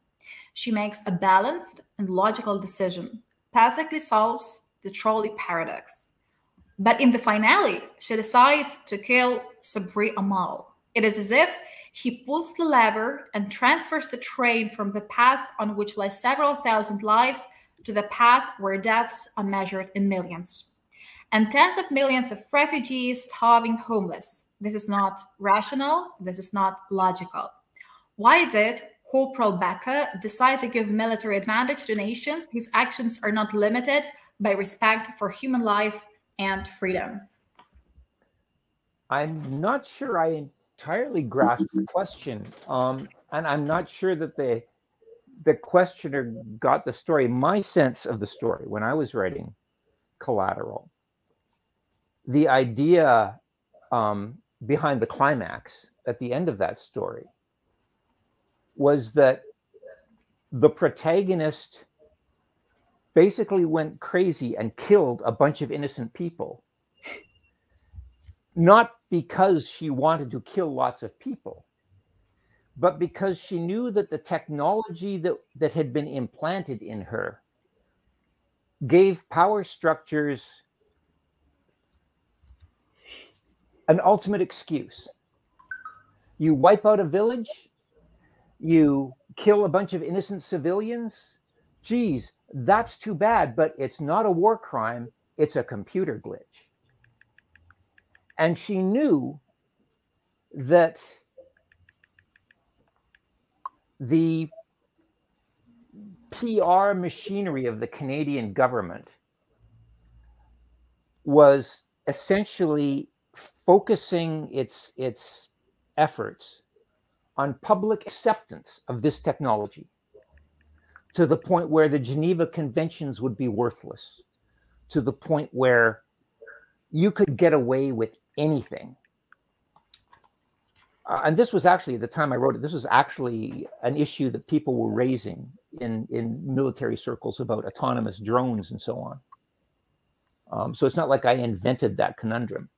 She makes a balanced and logical decision, perfectly solves the trolley paradox. But in the finale, she decides to kill Sabri Amal, It is as if he pulls the lever and transfers the train from the path on which lie several thousand lives to the path where deaths are measured in millions. And tens of millions of refugees, starving, homeless. This is not rational. This is not logical. Why did Corporal Becker decide to give military advantage to nations whose actions are not limited by respect for human life and freedom?
I'm not sure I entirely grasp the question, and I'm not sure that the questioner got the story. My sense of the story when I was writing Collateral, the idea behind the climax at the end of that story was that the protagonist basically went crazy and killed a bunch of innocent people. Not because she wanted to kill lots of people, but because she knew that the technology that had been implanted in her gave power structures an ultimate excuse. You wipe out a village, you kill a bunch of innocent civilians. Geez, that's too bad, but it's not a war crime, it's a computer glitch. And she knew that the PR machinery of the Canadian government was essentially focusing its efforts on public acceptance of this technology to the point where the Geneva Conventions would be worthless, to the point where you could get away with anything. And this was actually, at the time I wrote it, this was actually an issue that people were raising in military circles about autonomous drones and so on. So it's not like I invented that conundrum.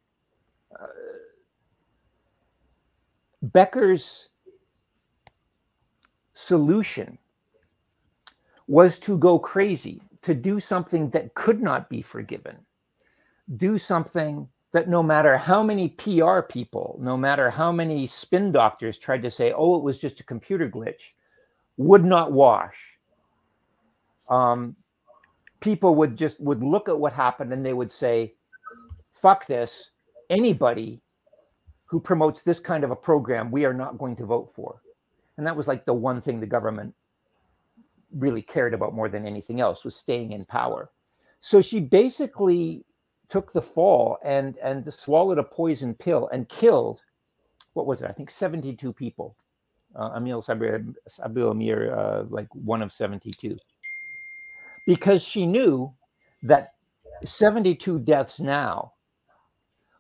Becker's solution was to go crazy, to do something that could not be forgiven, do something that no matter how many PR people, no matter how many spin doctors tried to say, oh, it was just a computer glitch, would not wash. People would look at what happened and they would say, fuck this, anybody who promotes this kind of a program, we are not going to vote for. And that was like the one thing the government really cared about more than anything else, was staying in power. So she basically took the fall and swallowed a poison pill and killed, what was it? I think 72 people. Emil Sabil Amir, like one of 72. Because she knew that 72 deaths now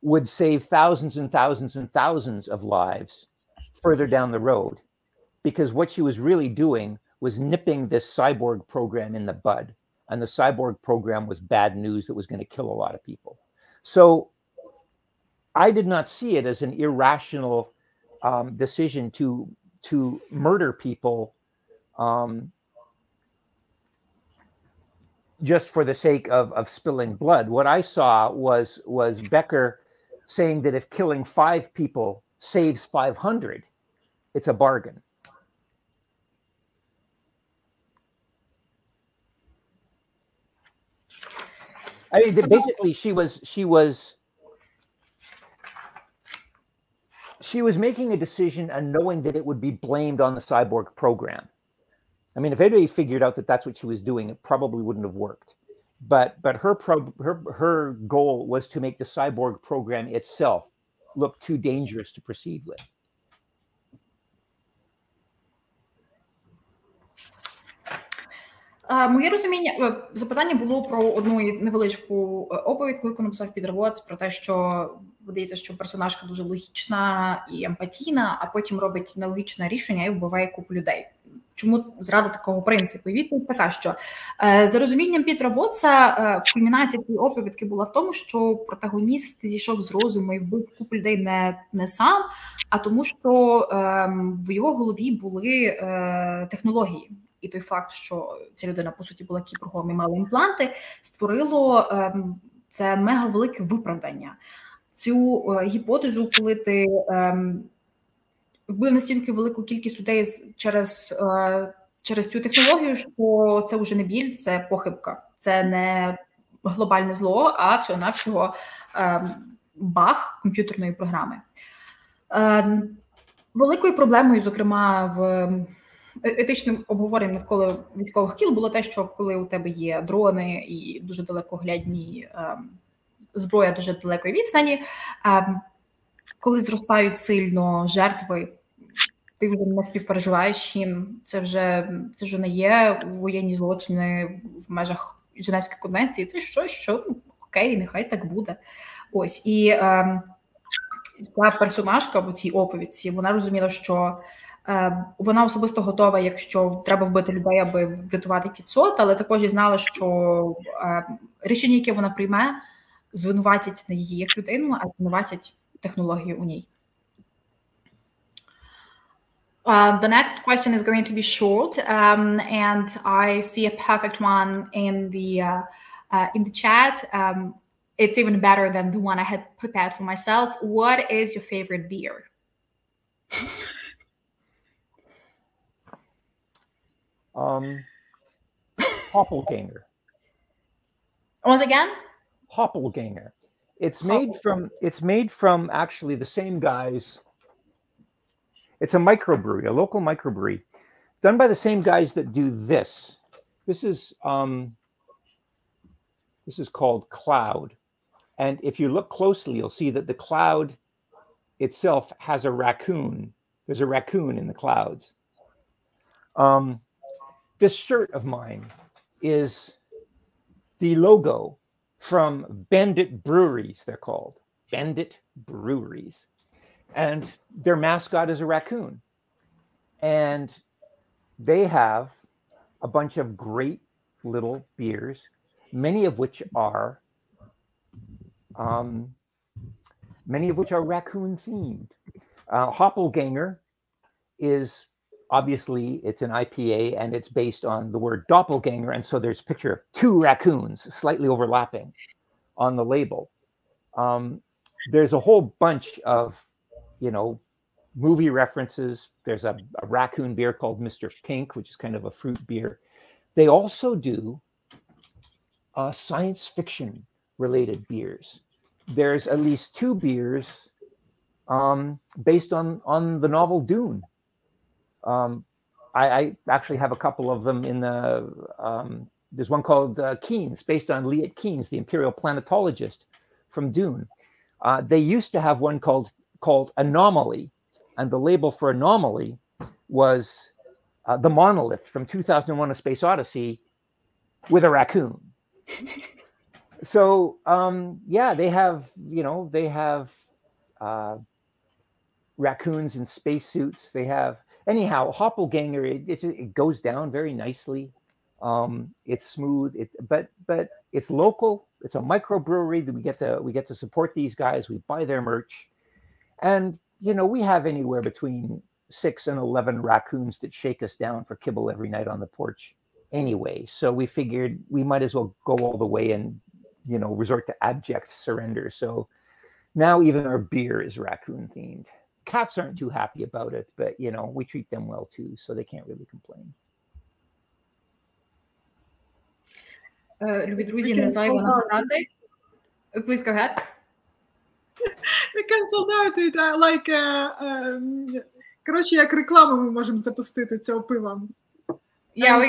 would save thousands and thousands and thousands of lives further down the road. Because what she was really doing was nipping this cyborg program in the bud. And the cyborg program was bad news that was going to kill a lot of people. So I did not see it as an irrational decision to murder people just for the sake of spilling blood. What I saw was Becker saying that if killing 5 people saves 500, it's a bargain. I mean, basically, she was making a decision and knowing that it would be blamed on the cyborg program. I mean, if anybody figured out that that's what she was doing, it probably wouldn't have worked. But her goal was to make the cyborg program itself look too dangerous to proceed with.
Моє розуміння, запитання було про одну невеличку оповідку, яку написав Пітер Воттс, про те, що видається, що персонажка дуже логічна і емпатійна, а потім робить нелогічне рішення і вбиває купу людей. Чому зрада такого принципу? І відповідь така, що за розумінням Пітера Воттса кульмінація цієї оповідки була в тому, що протагоніст зійшов з розуму і вбив купу людей не сам, а тому, що в його голові були технології. І той факт, що ця людина, по суті, була кіборгом і мала імпланти, створило це мега велике виправдання. Цю гіпотезу, коли ти вбив настільки велику кількість людей через цю технологію, що це вже не біль, це похибка. Це не глобальне зло, а всього-навсього баг комп'ютерної програми. Великою проблемою, зокрема, в етичним обговоренням навколо військових кіл було те, що коли у тебе є дрони і дуже далекоглядні зброя дуже далекої відстані, коли зростають сильно жертви, ти вже не співпереживаєш їм, це вже не є воєнні злочини в межах Женевської конвенції, це щось, що окей, нехай так буде. Ось, і ця персонажка в цій оповідці, вона розуміла, що вона особисто готова, якщо треба вбити людей, аби врятувати 500, але також і знала, що рішення, яке вона прийме, звинуватять не її як людину, а звинуватять технологію у ній. The next question is going to be short, and I see a perfect one in the chat. It's even better than the one I had prepared for myself. What is your favorite beer?
Doppelganger.
Once again?
Doppelganger. It's made from actually the same guys. It's a microbrewery, a local microbrewery, done by the same guys that do this. This is called Cloud. And if you look closely, you'll see that the cloud itself has a raccoon. There's a raccoon in the clouds. This shirt of mine is the logo from Bandit Breweries, they're called. Bandit Breweries. And their mascot is a raccoon. And they have a bunch of great little beers, many of which are raccoon themed. Doppelganger is obviously, it's an IPA and it's based on the word doppelganger. And so there's a picture of two raccoons slightly overlapping on the label. There's a whole bunch of, movie references. There's a raccoon beer called Mr. Pink, which is kind of a fruit beer. They also do science fiction related beers. There's at least 2 beers based on the novel Dune. I actually have a couple of them in the, there's one called Keynes, based on Liet Keynes, the imperial planetologist from Dune. They used to have one called Anomaly, and the label for Anomaly was the monolith from 2001: A Space Odyssey with a raccoon. So yeah, they have raccoons in spacesuits. They have, anyhow, Doppelganger, it goes down very nicely. It's smooth, but it's local. It's a microbrewery that we get to support these guys. We buy their merch, and we have anywhere between 6 and 11 raccoons that shake us down for kibble every night on the porch anyway. So we figured we might as well go all the way and resort to abject surrender. So now even our beer is raccoon themed. Cats aren't too happy about it, but we treat them well too, so they can't really complain.
Любі друзі, не зайво нагадати. Please go ahead.
We can sold out it, like, коротше, як рекламу ми можемо запустити цього пива.
Yeah, we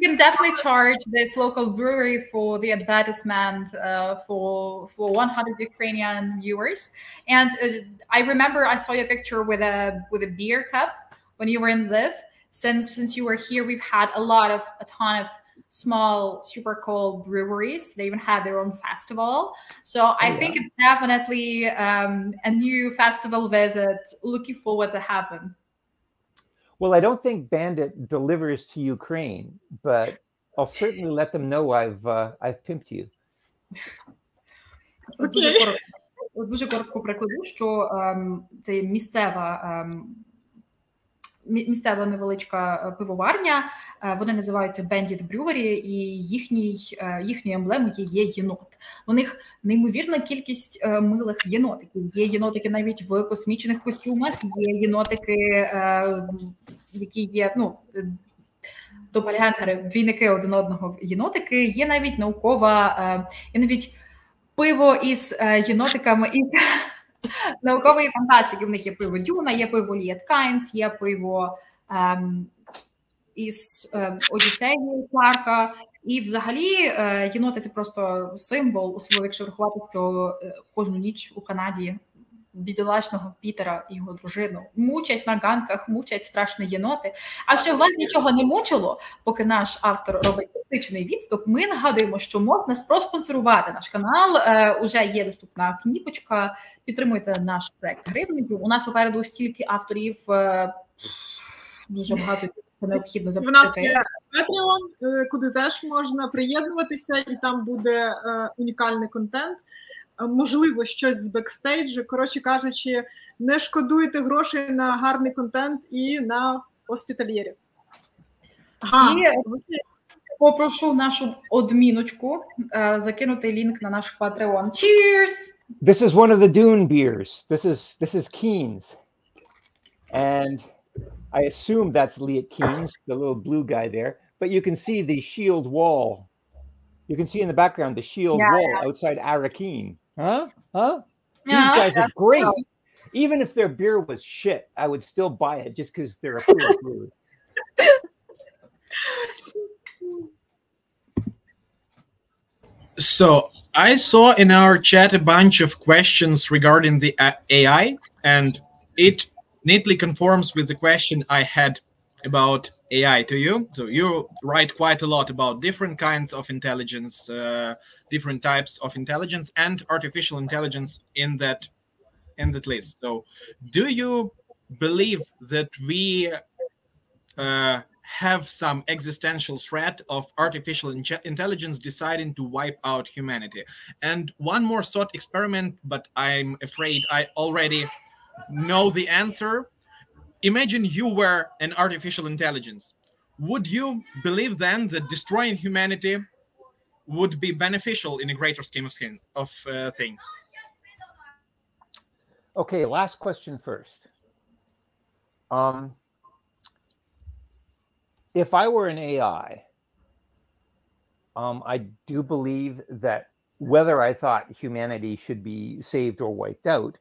can definitely charge this local brewery for the advertisement for 100 Ukrainian viewers. And I remember I saw your picture with a beer cup when you were in Lviv. Since you were here, we've had a ton of small, super cool breweries. They even have their own festival. So I think it's definitely a new festival visit. Looking forward to happen.
Well, I don't think Bandit delivers to Ukraine, but I'll certainly let them know I've pimped you.
Okay.
Дуже коротко прикладу, що це місцева місцева невеличка пивоварня, вони називаються Bandit Brewery, і їхньою емблемою є єнот. У них неймовірна кількість милих єнотиків. Є єнотики навіть в космічних костюмах, є єнотики, які є, допельгангери, двійники один одного єнотики. Є навіть наукова, є навіть пиво із єнотиками із наукової фантастики. В них є пиво Дюна, є пиво Ліет Кайнс, є пиво із Одіссеї Кларка. І взагалі єноти – це просто символ, особливо якщо врахувати, що кожну ніч у Канаді бідолашного Пітера і його дружину мучать на ганках, мучать страшно єноти. А щоб вас нічого не мучило, поки наш автор робить критичний відступ, ми нагадуємо, що можна проспонсорувати наш канал. Уже є доступна кніпочка. Підтримуйте наш проект гривнею. У нас попереду стільки авторів, дуже багато необхідно запитати.
У нас є Patreon, куди теж можна приєднуватися, і там буде унікальний контент. Можливо, щось з бекстейджу. Коротше кажучи, не шкодуйте грошей на гарний контент і на госпітальєрів.
І попрошу нашу адміночку закинути лінк на наш Patreon. Cheers!
This is one of the Dune beers. This is Keen's. And I assume that's Liet Keen's, the little blue guy there. But you can see the shield wall. You can see in the background the shield wall outside Arakeen. Huh? These guys are great. Even if their beer was shit, I would still buy it just because they're a cool brew.
So I saw in our chat a bunch of questions regarding the AI, and it neatly conforms with the question I had about AI to you. So you write quite a lot about different kinds of intelligence, different types of intelligence, and artificial intelligence in that list. So do you believe that we have some existential threat of artificial intelligence deciding to wipe out humanity? And one more thought experiment, but I'm afraid I already know the answer. Imagine you were an artificial intelligence. Would you believe then that destroying humanity would be beneficial in a greater scheme of things?
Okay, last question first. If I were an AI, I do believe that whether I thought humanity should be saved or wiped out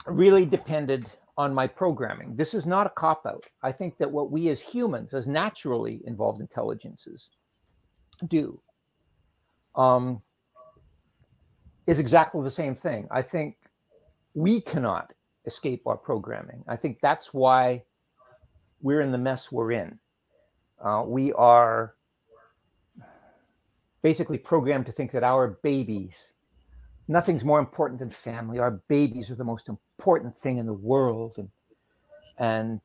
really depended on my programming. This is not a cop-out. I think that what we as humans, as naturally involved intelligences, do is exactly the same thing. I think we cannot escape our programming. I think that's why we're in the mess we're in. We are basically programmed to think that our babies, nothing's more important than family. Our babies are the most important thing in the world. And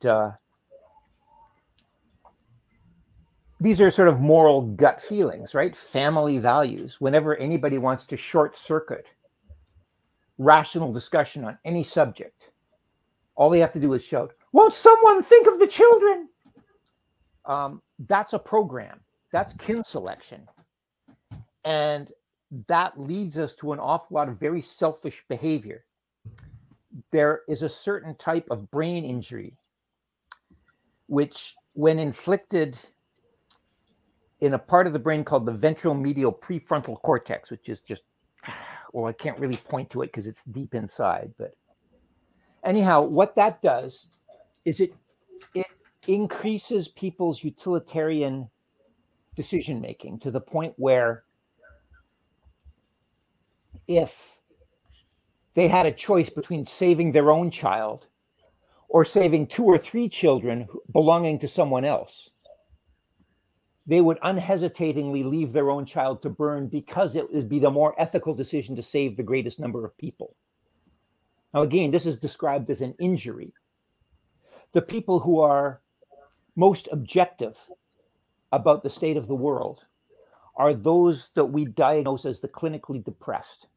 these are sort of moral gut feelings, right? Family values. Whenever anybody wants to short circuit rational discussion on any subject, all they have to do is shout, "Won't someone think of the children?" That's a program. That's kin selection. And that leads us to an awful lot of very selfish behavior. There is a certain type of brain injury, which when inflicted in a part of the brain called the ventral medial prefrontal cortex, which is just, well, I can't really point to it because it's deep inside, but anyhow, what that does is it increases people's utilitarian decision making to the point where if they had a choice between saving their own child or saving 2 or 3 children belonging to someone else, they would unhesitatingly leave their own child to burn because it would be the more ethical decision to save the greatest number of people. Now, again, this is described as an injury. The people who are most objective about the state of the world are those that we diagnose as the clinically depressed.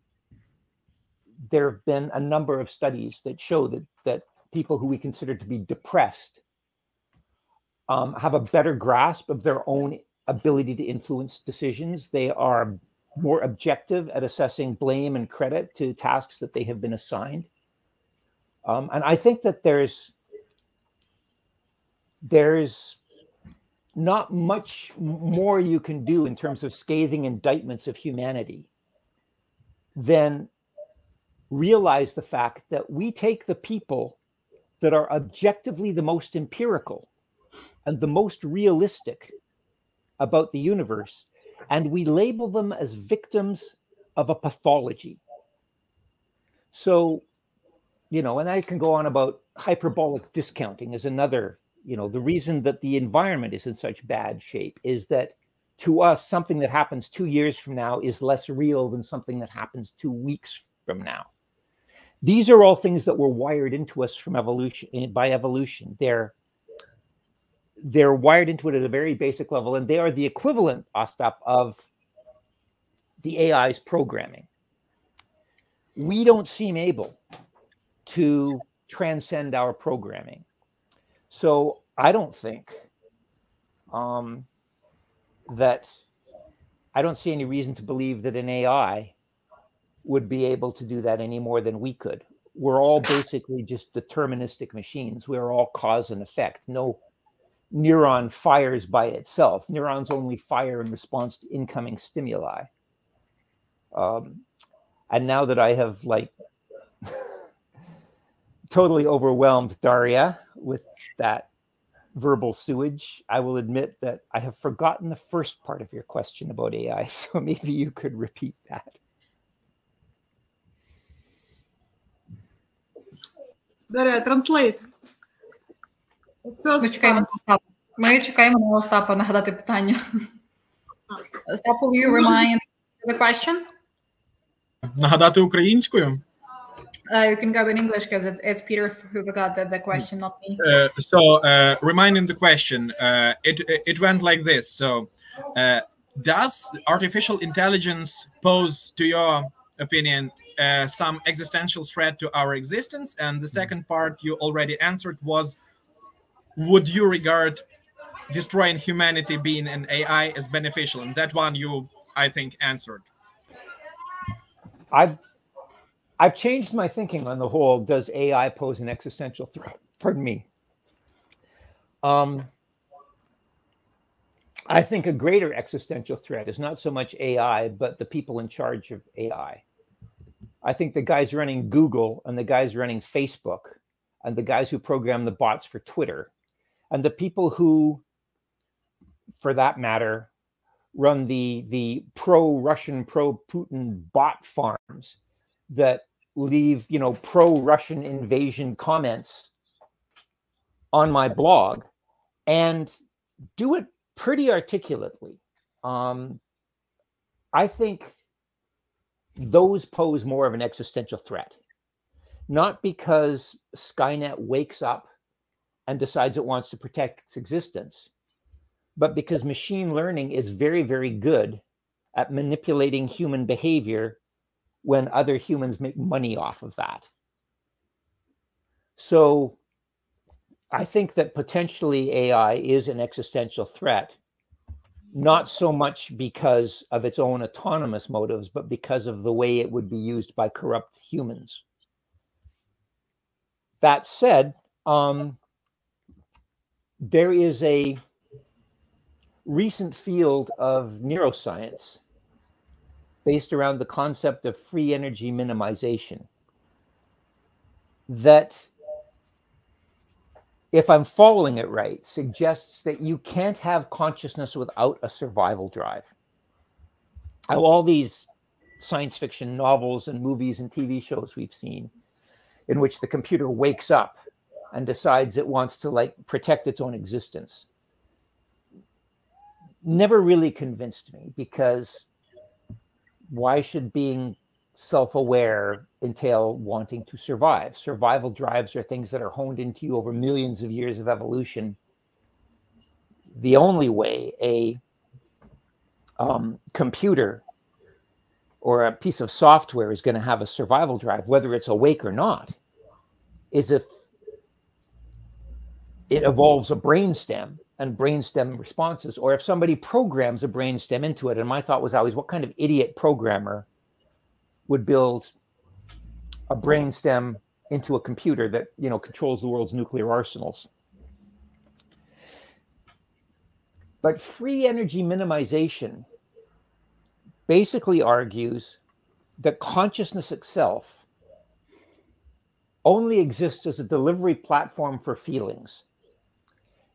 There have been a number of studies that show that people who we consider to be depressed have a better grasp of their own ability to influence decisions. They are more objective at assessing blame and credit to tasks that they have been assigned. And I think that there's not much more you can do in terms of scathing indictments of humanity than realize the fact that we take the people that are objectively the most empirical and the most realistic about the universe, and we label them as victims of a pathology. So, you know, and I can go on about hyperbolic discounting as another, you know, the reason that the environment is in such bad shape is that to us, something that happens 2 years from now is less real than something that happens 2 weeks from now. These are all things that were wired into us from evolution, by evolution. They're wired into it at a very basic level, and they are the equivalent, Ostap, of the AI's programming. We don't seem able to transcend our programming. So I don't think that I don't see any reason to believe that an AI would be able to do that any more than we could. We're all basically just deterministic machines. We're all cause and effect. No neuron fires by itself. Neurons only fire in response to incoming stimuli. And now that I have like totally overwhelmed Daria with that verbal sewage, I will admit that I have forgotten the first part of your question about AI. So maybe you could repeat that.
Дар'я, translate.
Ми чекаємо на Остапа нагадати питання. Остап, will you remind the question?
Нагадати українською?
You can go in English because it's Peter who forgot the question, not me.
Reminding the question, it went like this. So, does artificial intelligence pose, to your opinion, some existential threat to our existence? And the second part you already answered was, would you regard destroying humanity being an AI as beneficial? And that one you, I think, answered.
I've changed my thinking on the whole, does AI pose an existential threat? Pardon me. I think a greater existential threat is not so much AI, but the people in charge of AI. I think the guys running Google and the guys running Facebook and the guys who program the bots for Twitter and the people who, for that matter, run the pro-Russian, pro-Putin bot farms that leave, you know, pro-Russian invasion comments on my blog and do it pretty articulately. I think those pose more of an existential threat, not because Skynet wakes up and decides it wants to protect its existence, but because machine learning is very, very good at manipulating human behavior when other humans make money off of that. So I think that potentially AI is an existential threat, not so much because of its own autonomous motives, but because of the way it would be used by corrupt humans. That said, there is a recent field of neuroscience based around the concept of free energy minimization that, if I'm following it right, suggests that you can't have consciousness without a survival drive. All these science fiction novels and movies and TV shows we've seen in which the computer wakes up and decides it wants to like protect its own existence never really convinced me, because why should being self-aware entail wanting to survive? Survival drives are things that are honed into you over millions of years of evolution. The only way a computer or a piece of software is going to have a survival drive, whether it's awake or not, is if it evolves a brainstem and brainstem responses, or if somebody programs a brainstem into it. And my thought was always, what kind of idiot programmer would build a brainstem into a computer that, you know, controls the world's nuclear arsenals? But free energy minimization basically argues that consciousness itself only exists as a delivery platform for feelings,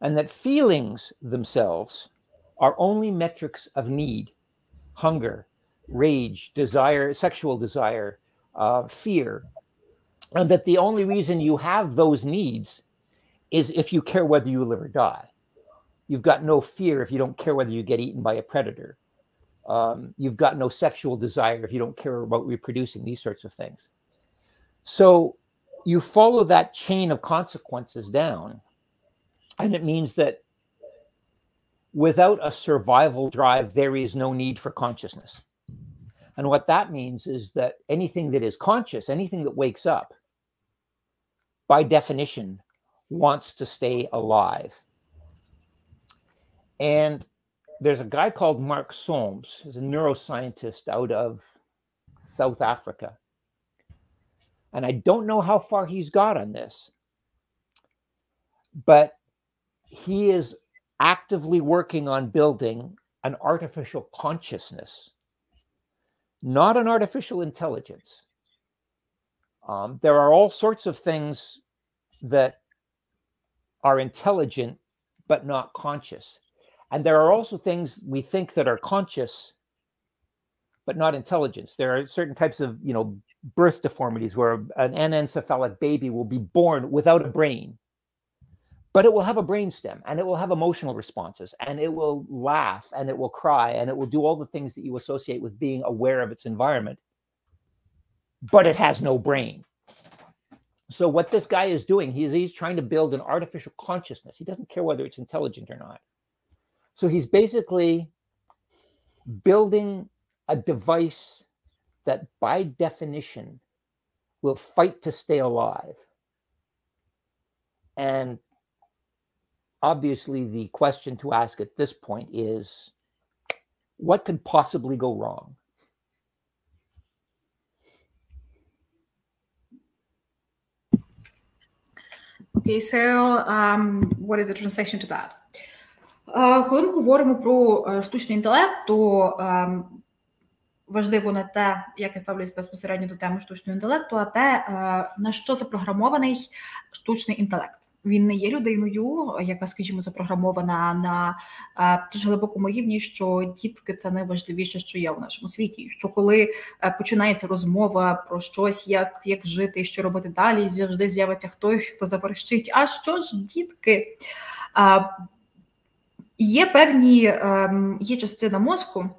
and that feelings themselves are only metrics of need, hunger, rage, desire, sexual desire, fear, and that the only reason you have those needs is if you care whether you live or die. You've got no fear if you don't care whether you get eaten by a predator. You've got no sexual desire if you don't care about reproducing, these sorts of things. So you follow that chain of consequences down, and it means that without a survival drive, there is no need for consciousness. And what that means is that anything that is conscious, anything that wakes up, by definition, wants to stay alive. And there's a guy called Mark Solms, who's a neuroscientist out of South Africa. And I don't know how far he's got on this, but he is actively working on building an artificial consciousness, not an artificial intelligence. There are all sorts of things that are intelligent but not conscious. And there are also things we think that are conscious but not intelligence. There are certain types of, you know, birth deformities where an anencephalic baby will be born without a brain, but it will have a brainstem, and it will have emotional responses, and it will laugh, and it will cry, and it will do all the things that you associate with being aware of its environment, but it has no brain. So what this guy is doing, he's trying to build an artificial consciousness. He doesn't care whether it's intelligent or not. So he's basically building a device that by definition will fight to stay alive. And obviously the question to ask at this point is, what could possibly go wrong?
Okay, so what is the translation to that? Коли ми говоримо про штучний інтелект, то важливо не те, як я ставлюсь безпосередньо до теми штучного інтелекту, а те, на що запрограмований штучний інтелект. Він не є людиною, яка, скажімо, запрограмована на дуже глибокому рівні, що дітки – це найважливіше, що є в нашому світі. Що коли починається розмова про щось, як жити, що робити далі, завжди з'явиться хтось, хто заверещить, а що ж дітки? Є частина мозку,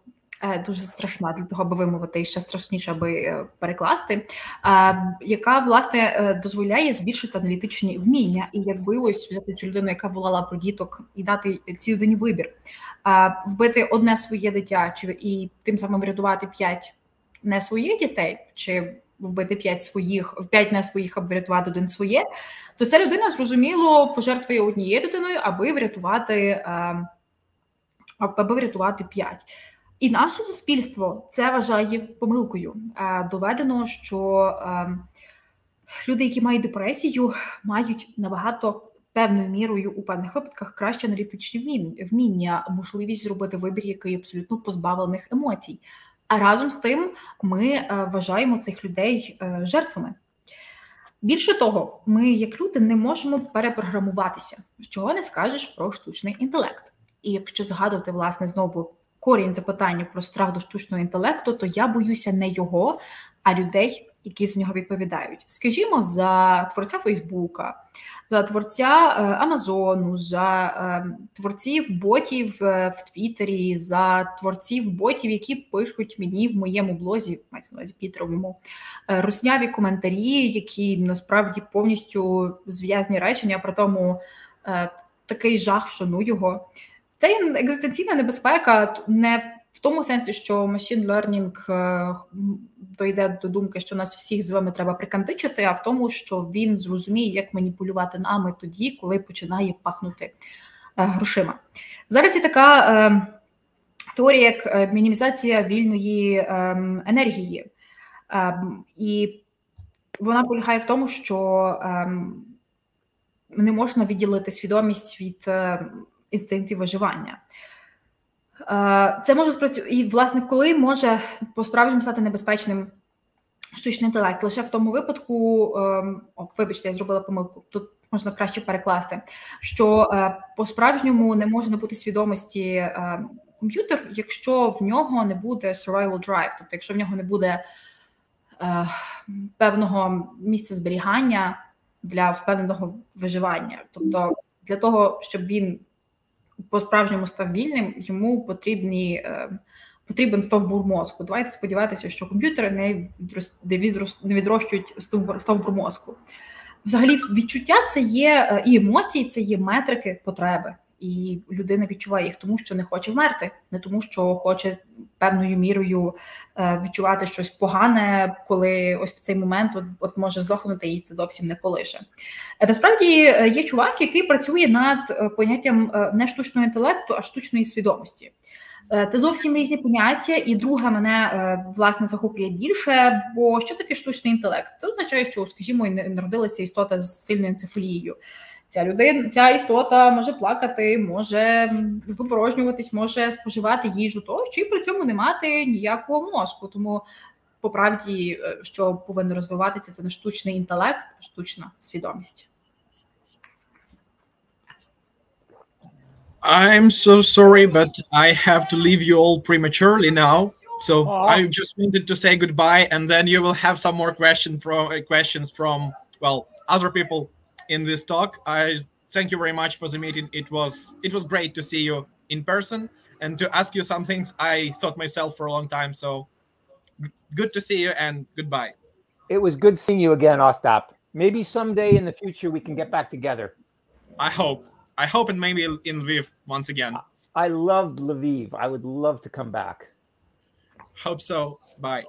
дуже страшна для того, аби вимовити, і ще страшніше, аби перекласти, яка, власне, дозволяє збільшити аналітичні вміння. І якби ось взяти цю людину, яка волала про діток, і дати цій людині вибір, вбити одне своє дитя, і тим самим врятувати 5 не своїх дітей, чи вбити 5 не своїх, аби врятувати один своє, то ця людина, зрозуміло, пожертвує однією дитиною, аби врятувати 5. І наше суспільство це вважає помилкою. Доведено, що люди, які мають депресію, мають набагато певною мірою у певних випадках краще аналітичні вміння, можливість зробити вибір, який абсолютно позбавлених емоцій. А разом з тим ми вважаємо цих людей жертвами. Більше того, ми, як люди, не можемо перепрограмуватися, чого не скажеш про штучний інтелект. І якщо згадувати, власне, знову корінь запитання про страх до штучного інтелекту, то я боюся не його, а людей, які з нього відповідають. Скажімо, за творця Фейсбука, за творця Амазону, за творців ботів в Твіттері, за творців ботів, які пишуть мені в моєму блозі, мається на увазі Пітеровому, русняві коментарі, які насправді повністю зв'язні речення, при тому такий жах, що ну його. Це екзистенційна небезпека не в тому сенсі, що machine learning дойде до думки, що нас всіх з вами треба прикантичити, а в тому, що він зрозуміє, як маніпулювати нами тоді, коли починає пахнути грошима. Зараз є така теорія, як мінімізація вільної енергії. І вона полягає в тому, що не можна відділити свідомість від інстинктів виживання. Це може спрацювати, і, власне, коли може по-справжньому стати небезпечним штучний інтелект? Лише в тому випадку, вибачте, я зробила помилку, тут можна краще перекласти, що по-справжньому не може набути свідомості комп'ютер, якщо в нього не буде survival drive, тобто якщо в нього не буде певного місця зберігання для впевненого виживання. Тобто для того, щоб він по-справжньому став вільним, йому потрібен стовбур мозку. Давайте сподіватися, що комп'ютери не відрощують стовбур мозку. Взагалі відчуття – це є, і емоції – це є метрики потреби. І людина відчуває їх тому, що не хоче вмерти, не тому, що хоче певною мірою відчувати щось погане, коли ось в цей момент от може здохнути і це зовсім не колише. Насправді є чувак, який працює над поняттям не штучного інтелекту, а штучної свідомості. Це зовсім різні поняття, і друге мене, власне, захоплює більше, бо що таке штучний інтелект? Це означає, що, скажімо, народилася істота з сильною енцефалією. Ця істота може плакати, може випорожнюватись, може споживати їжу тощо, і при цьому не мати ніякого мозку. Тому, по правді, що повинно розвиватися, це не штучний інтелект, а штучна свідомість.
I'm so sorry, but I have to leave you all prematurely now. So I just wanted to say goodbye, and then you will have some more questions from other people in this talk. I thank you very much for the meeting. It was great to see you in person and to ask you some things I thought myself for a long time. So good to see you and goodbye.
It was good seeing you again, Ostap. Maybe someday in the future we can get back together.
I hope, and maybe in Lviv once again.
I loved Lviv. I would love to come back.
Hope so. Bye.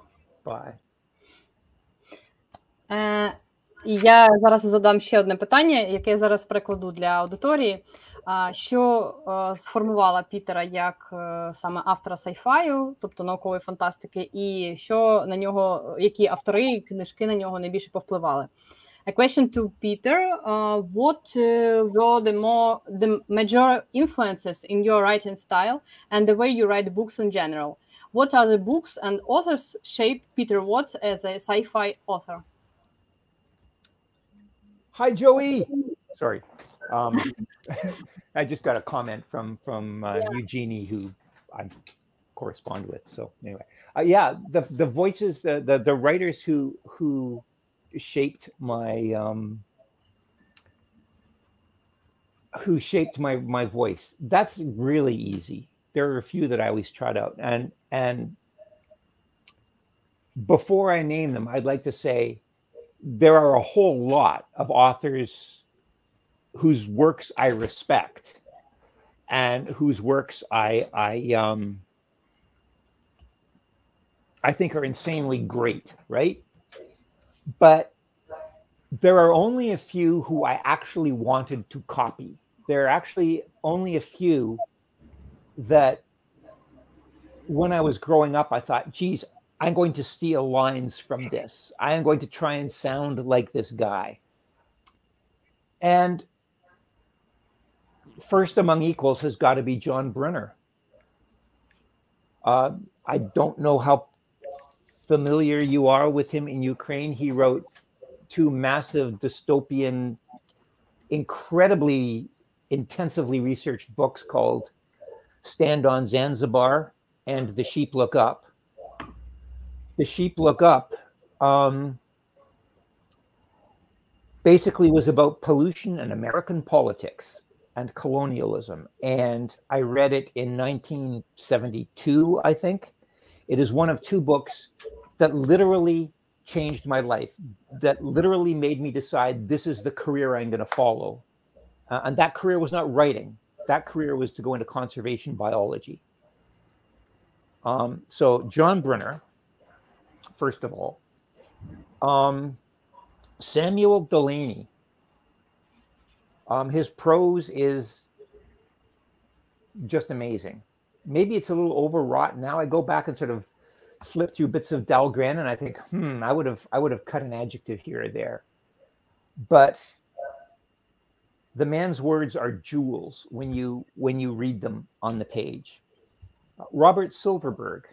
Bye.
І я зараз задам ще одне питання, яке я зараз перекладу для аудиторії. Що сформувала Пітера як саме автора сайфаю, тобто наукової фантастики, і що на нього, які автори, книжки на нього найбільше повпливали? A question to Peter, what were the major influences in your writing style and the way you write books in general? What other books and authors shaped Pítera Vottsa as a sci-fi author?
Hi, Joey. Sorry. I just got a comment from Eugenie, who I correspond with. So anyway, the voices, the writers who shaped my voice. That's really easy. There are a few that I always trot out, and before I name them, I'd like to say there are a whole lot of authors whose works I respect and whose works I think are insanely great, right? But there are only a few who I actually wanted to copy. There are actually only a few that when I was growing up, I thought, geez, I'm going to steal lines from this. I am going to try and sound like this guy. And first among equals has got to be John Brunner. I don't know how familiar you are with him in Ukraine. He wrote 2 massive dystopian, incredibly intensively researched books called Stand on Zanzibar and The Sheep Look Up. The Sheep Look Up basically was about pollution and American politics and colonialism. And I read it in 1972, I think. It is one of 2 books that literally changed my life, that literally made me decide this is the career I'm going to follow. And that career was not writing. That career was to go into conservation biology. So John Brunner, first of all. Samuel Delany. His prose is just amazing. Maybe it's a little overwrought now. I go back and sort of flip through bits of Dahlgren and I think, I would have cut an adjective here or there. But the man's words are jewels when you read them on the page. Robert Silverberg,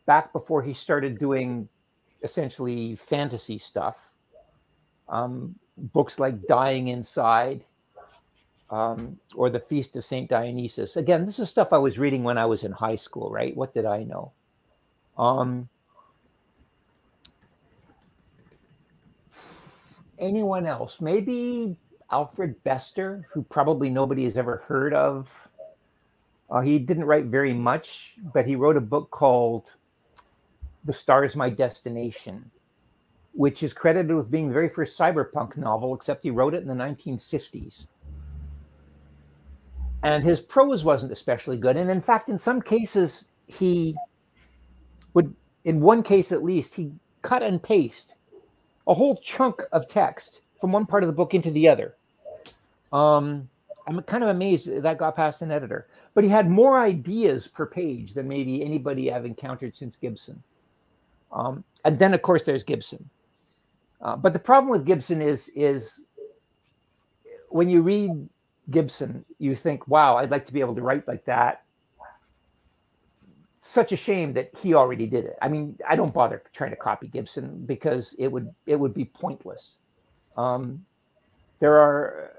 back before he started doing essentially fantasy stuff, books like Dying Inside, or The Feast of St. Dionysus. Again, this is stuff I was reading when I was in high school, right? What did I know? Anyone else? Maybe Alfred Bester, who probably nobody has ever heard of. He didn't write very much, but he wrote a book called The Star's My Destination, which is credited with being the very first cyberpunk novel, except he wrote it in the 1950s. And his prose wasn't especially good. And in fact, in some cases, he would, in one case at least, he cut and paste a whole chunk of text from one part of the book into the other. I'm kind of amazed that got past an editor. But he had more ideas per page than maybe anybody I've encountered since Gibson. And then, of course, there's Gibson. But the problem with Gibson is when you read Gibson, you think, wow, I'd like to be able to write like that. Such a shame that he already did it. I mean, I don't bother trying to copy Gibson because it would be pointless. There are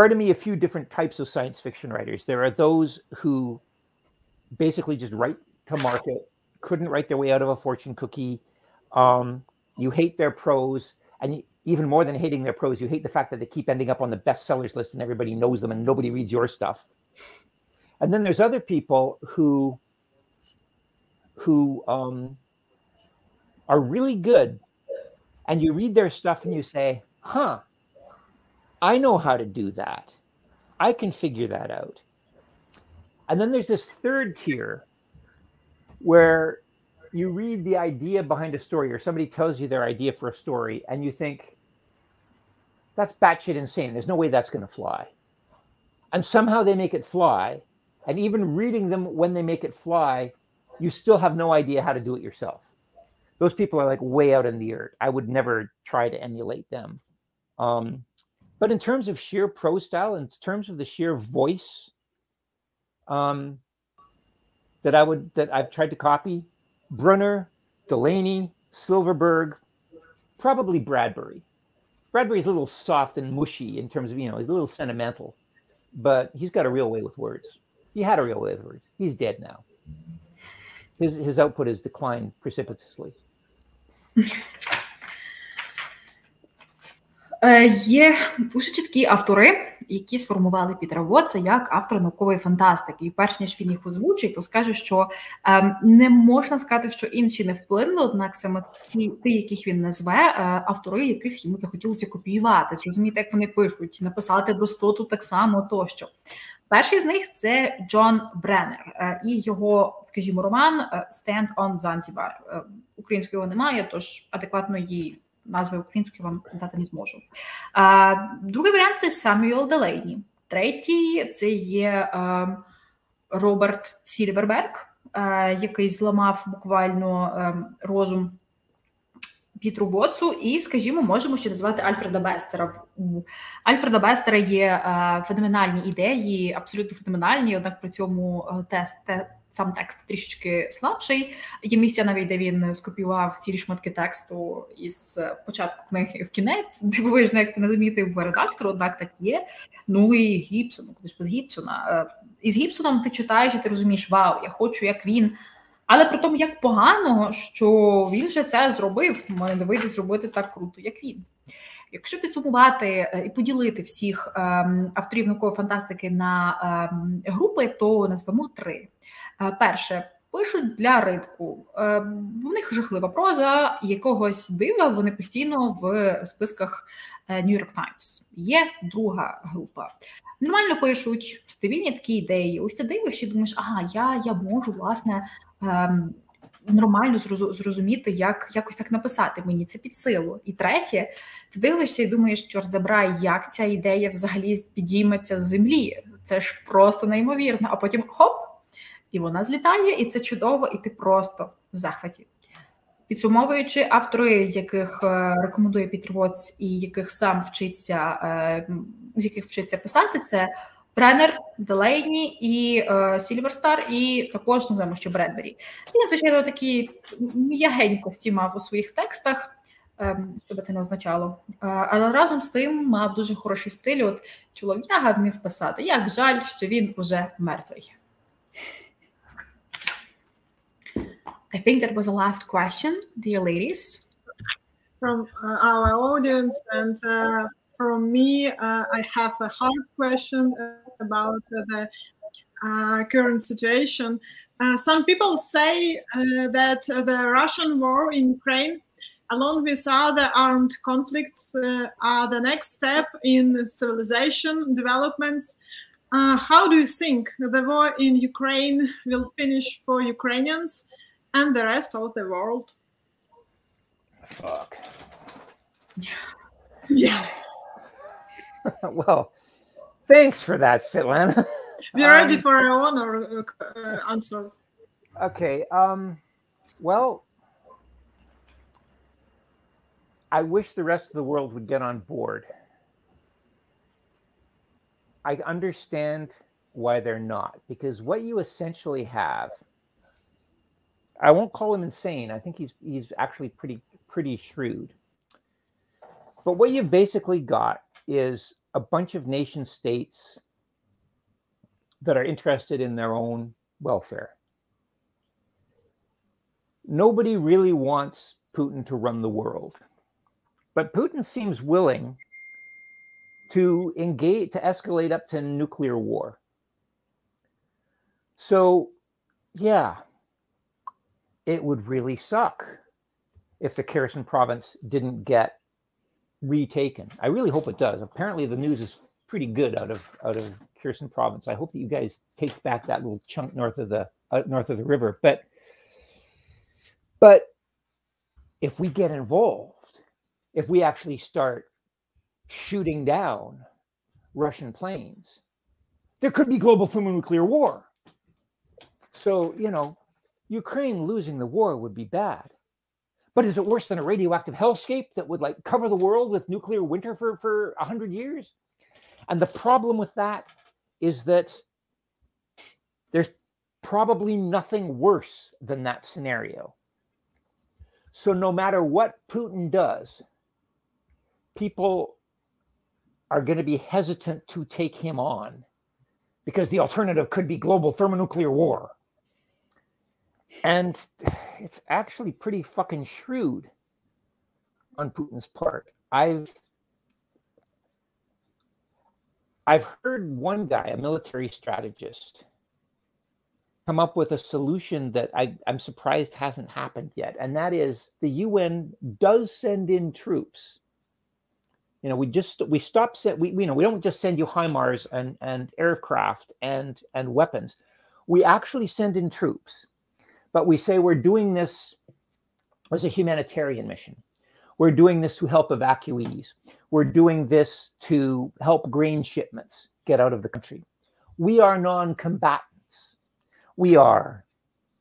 to me a few different types of science fiction writers. There are those who basically just write to market, couldn't write their way out of a fortune cookie. You hate their prose, and even more than hating their prose, you hate the fact that they keep ending up on the bestsellers list and everybody knows them and nobody reads your stuff. And then there's other people who are really good, and you read their stuff and you say, I know how to do that. I can figure that out. And then there's this third tier where you read the idea behind a story, or somebody tells you their idea for a story, and you think, that's batshit insane. There's no way that's going to fly. And somehow they make it fly. And even reading them when they make it fly, you still have no idea how to do it yourself. Those people are like way out in the earth. I would never try to emulate them. But in terms of sheer prose style, in terms of the sheer voice that I've tried to copy, Brunner, Delaney, Silverberg, probably Bradbury. Bradbury's a little soft and mushy in terms of, he's a little sentimental, but he's got a real way with words. He had a real way with words. He's dead now. His output has declined precipitously.
Є дуже чіткі автори, які сформували Пітера Воттса як автора наукової фантастики. І перш ніж він їх озвучить, то скажу, що не можна сказати, що інші не вплинули, однак саме ті, яких він назве, автори, яких йому захотілося копіювати, зрозуміти, як вони пишуть, написати достоту так само тощо. Перший з них – це Джон Бреннер і його, скажімо, роман «Stand on Zanzibar». Української його немає, тож адекватної назви української вам дати не зможу. Другий варіант – це Самюел Делейні. Третій – це є Роберт Сільверберг, який зламав буквально розум Пітеру Воттсу, і, скажімо, можемо ще назвати Альфреда Бестера. У Альфреда Бестера є феноменальні ідеї, абсолютно феноменальні, однак при цьому сам текст трішечки слабший. Є місця навіть, де він скопіював цілі шматки тексту із початку книги в кінець. Дивовижно, як це не замітив редактор, однак так є. Ну і Гібсон, куди ж без Гібсона. Із Гібсоном ти читаєш і ти розумієш, вау, я хочу, як він. Але при тому, як погано, що він же це зробив, в мене не вийде зробити так круто, як він. Якщо підсумувати і поділити всіх авторів наукової фантастики на групи, то назвемо 3. Перше, пишуть для ринку. В них жахлива проза, якогось дива вони постійно в списках New York Times. Є друга група. Нормально пишуть, стабільні такі ідеї. Ось це дивишся і думаєш, ага, я можу, власне, нормально зрозуміти, як якось так написати. Мені це під силу. І третє, ти дивишся і думаєш, чорт забирай, як ця ідея взагалі підійметься з землі. Це ж просто неймовірно. А потім хоп, і вона злітає, і це чудово, і ти просто в захваті. Підсумовуючи, автори, яких рекомендує Пітер Воттс і яких сам вчиться, з яких вчиться писати, це Бреннер, Делейні і Сільверстар, і також, називаємо, що Бредбері. Він, надзвичайно, такі м'ягенькості мав у своїх текстах, що би це не означало. Але разом з тим мав дуже хороший стиль. От чолов'яга вмів писати. Як жаль, що він уже мертвий. I think that was the last question, dear ladies.
From our audience, and from me, I have a hard question about the current situation. Some people say that the Russian war in Ukraine, along with other armed conflicts, are the next step in civilization developments. How do you think the war in Ukraine will finish for Ukrainians and the rest of the world?
Fuck.
Yeah.
Well, thanks for that, Svetlana.
We're ready for an honor answer.
Okay. Well, I wish the rest of the world would get on board. I understand why they're not, because what you essentially have, I won't call him insane. I think he's actually pretty shrewd. But what you've basically got is a bunch of nation states that are interested in their own welfare. Nobody really wants Putin to run the world. But Putin seems willing to engage, to escalate up to nuclear war. So, yeah, it would really suck if the Kherson province didn't get retaken. I really hope it does. Apparently the news is pretty good out of Kherson province. I hope that you guys take back that little chunk north of the river. But if we get involved, if we actually start shooting down Russian planes, there could be global thermonuclear war. So, you know, Ukraine losing the war would be bad. But is it worse than a radioactive hellscape that would like cover the world with nuclear winter for 100 years? And the problem with that is that there's probably nothing worse than that scenario. So no matter what Putin does, people are going to be hesitant to take him on because the alternative could be global thermonuclear war. And it's actually pretty fucking shrewd on Putin's part. I've heard one guy, a military strategist, come up with a solution that I'm surprised hasn't happened yet. And that is the UN does send in troops. You know, we don't just send you HIMARS and aircraft and weapons. We actually send in troops. But we say we're doing this as a humanitarian mission. We're doing this to help evacuees. We're doing this to help grain shipments get out of the country. We are non-combatants. We are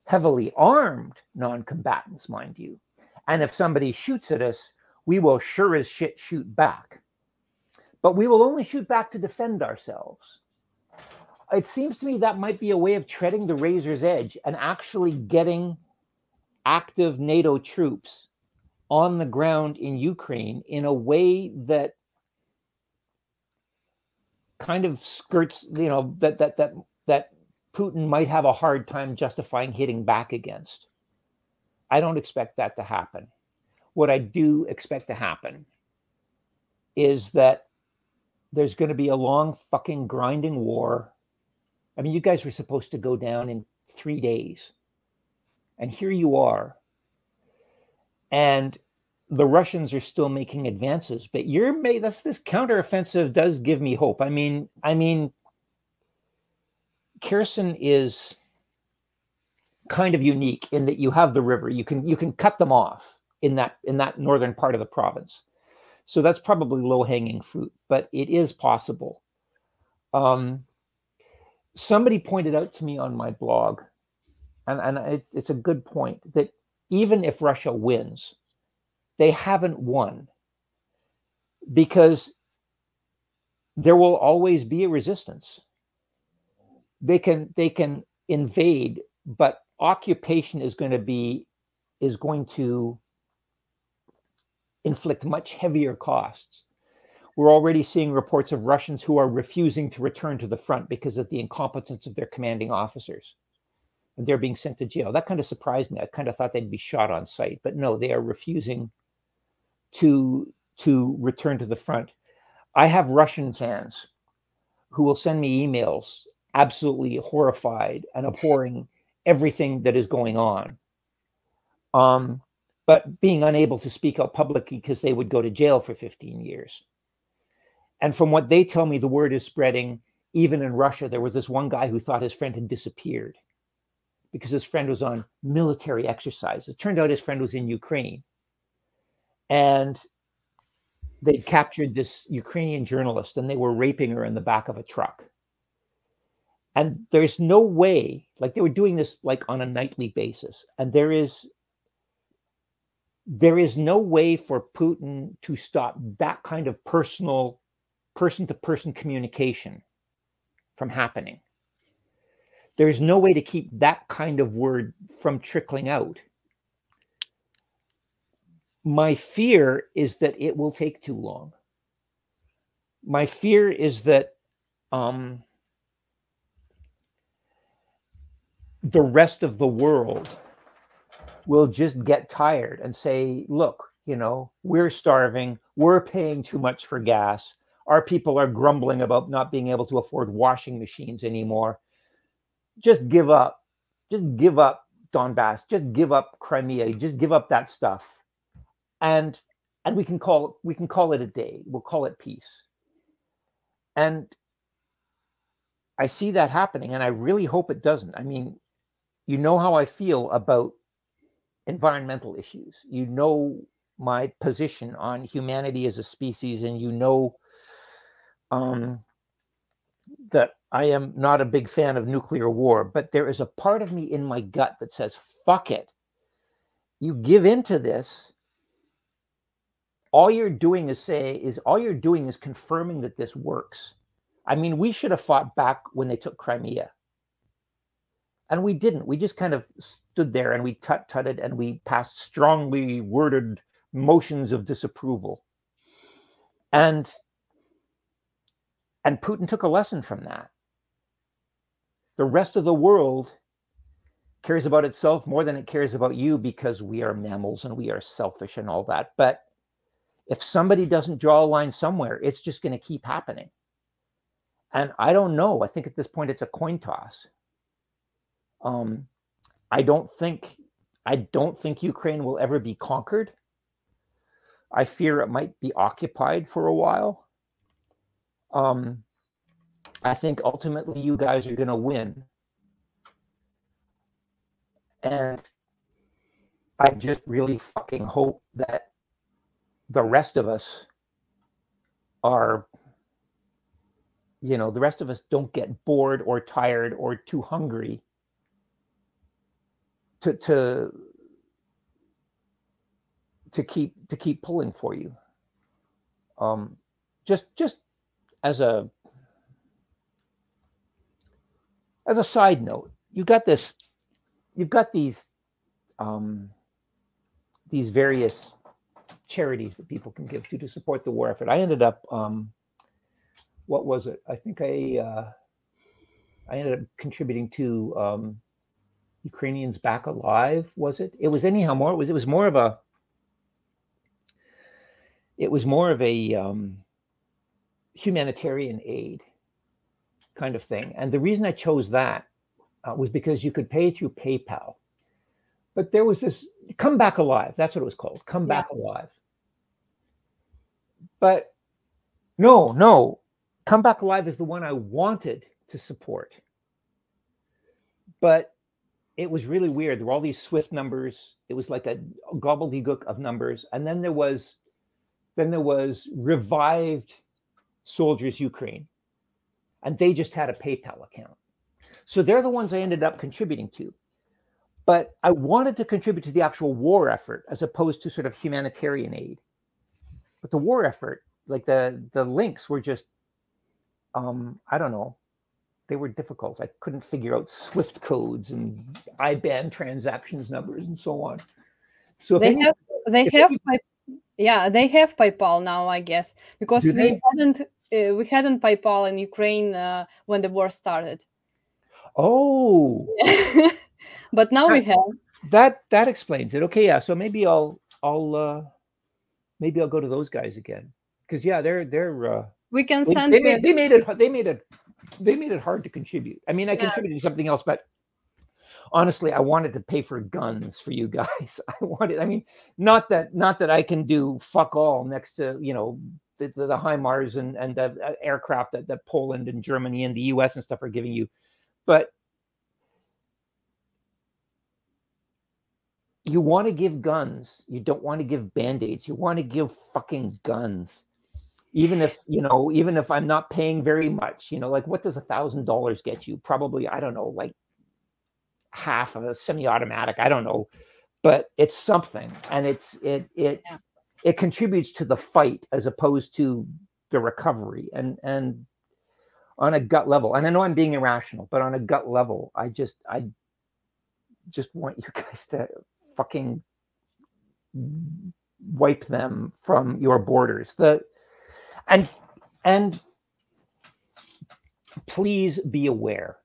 heavily armed non-combatants, mind you. And if somebody shoots at us, we will sure as shit shoot back. But we will only shoot back to defend ourselves. It seems to me that might be a way of treading the razor's edge and actually getting active NATO troops on the ground in Ukraine in a way that kind of skirts, you know, that Putin might have a hard time justifying hitting back against. I don't expect that to happen. What I do expect to happen is that there's going to be a long fucking grinding war. I mean, you guys were supposed to go down in 3 days. And here you are. And the Russians are still making advances. But this counteroffensive does give me hope. I mean, Kherson is kind of unique in that you have the river. You can cut them off in that northern part of the province. So that's probably low-hanging fruit, but it is possible. Somebody pointed out to me on my blog, and it's a good point, that even if Russia wins, they haven't won, because there will always be a resistance. They can invade, but occupation is going to inflict much heavier costs. We're already seeing reports of Russians who are refusing to return to the front because of the incompetence of their commanding officers. And they're being sent to jail. That kind of surprised me. I kind of thought they'd be shot on sight, but no, they are refusing to return to the front. I have Russian fans who will send me emails absolutely horrified and abhorring everything that is going on, but being unable to speak out publicly because they would go to jail for 15 years. And from what they tell me, the word is spreading. Even in Russia, there was this one guy who thought his friend had disappeared because his friend was on military exercise. It turned out his friend was in Ukraine. And they'd captured this Ukrainian journalist and they were raping her in the back of a truck. And there's no way, like they were doing this like on a nightly basis. And there is no way for Putin to stop that kind of personal, person-to-person communication from happening. There's no way to keep that kind of word from trickling out. My fear is that it will take too long. My fear is that the rest of the world will just get tired and say, look, you know, we're starving, we're paying too much for gas, our people are grumbling about not being able to afford washing machines anymore. Just give up Donbass, just give up Crimea, just give up that stuff. And we can call it a day. We'll call it peace. And I see that happening, and I really hope it doesn't. I mean, you know how I feel about environmental issues. You know my position on humanity as a species, and you know that I am not a big fan of nuclear war, but there is a part of me in my gut that says, fuck it. You give into this, all you're doing is confirming that this works. I mean, we should have fought back when they took Crimea. And we didn't. We just kind of stood there and we tut-tutted and we passed strongly worded motions of disapproval. And Putin took a lesson from that. The rest of the world cares about itself more than it cares about you because we are mammals and we are selfish and all that. But if somebody doesn't draw a line somewhere, it's just going to keep happening. And I don't know. I think at this point it's a coin toss. I don't think Ukraine will ever be conquered. I fear it might be occupied for a while. I think ultimately you guys are going to win. And I just really fucking hope that the rest of us are, you know, the rest of us don't get bored or tired or too hungry to keep pulling for you. Just as a side note, you've got these various charities that people can give to support the war effort. I ended up, what was it? I think I ended up contributing to Ukrainians Back Alive. Was it? It was anyhow more. It was more of a humanitarian aid kind of thing. And the reason I chose that was because you could pay through PayPal. But there was this Come Back Alive. That's what it was called. Come Back Alive. But no, Come Back Alive is the one I wanted to support. But it was really weird. There were all these Swift numbers. It was like a gobbledygook of numbers. And then there was Revived Soldiers Ukraine. And they just had a PayPal account. So they're the ones I ended up contributing to. But I wanted to contribute to the actual war effort as opposed to sort of humanitarian aid. But the war effort, like the links were just, I don't know, they were difficult. I couldn't figure out Swift codes and IBAN transactions numbers and so on. So
they have PayPal now, I guess, because we hadn't PayPal in Ukraine when the war started.
Oh.
But now we have.
That explains it. Okay, yeah. So maybe I'll go to those guys again, because yeah, they're.
We can send.
They made it hard to contribute. I mean, I contributed to something else, but honestly, I wanted to pay for guns for you guys. I mean, not that I can do fuck all next to, you know, the HIMARS and the aircraft that Poland and Germany and the US and stuff are giving you, but you want to give guns. You don't want to give Band-Aids. You want to give fucking guns. Even if I'm not paying very much, you know, like what does $1,000 get you? Probably, I don't know, like half of a semi-automatic. I don't know, but it's something, and it contributes to the fight as opposed to the recovery. And on a gut level, and I know I'm being irrational, but on a gut level, I just want you guys to fucking wipe them from your borders. And please be aware,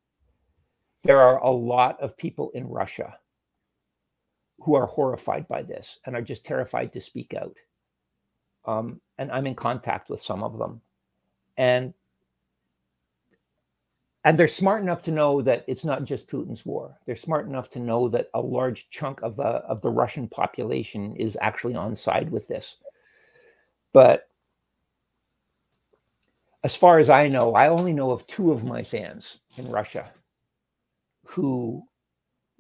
there are a lot of people in Russia who are horrified by this and are just terrified to speak out. And I'm in contact with some of them, and they're smart enough to know that it's not just Putin's war. They're smart enough to know that a large chunk of the Russian population is actually on side with this. But as far as I know, I only know of 2 of my fans in Russia who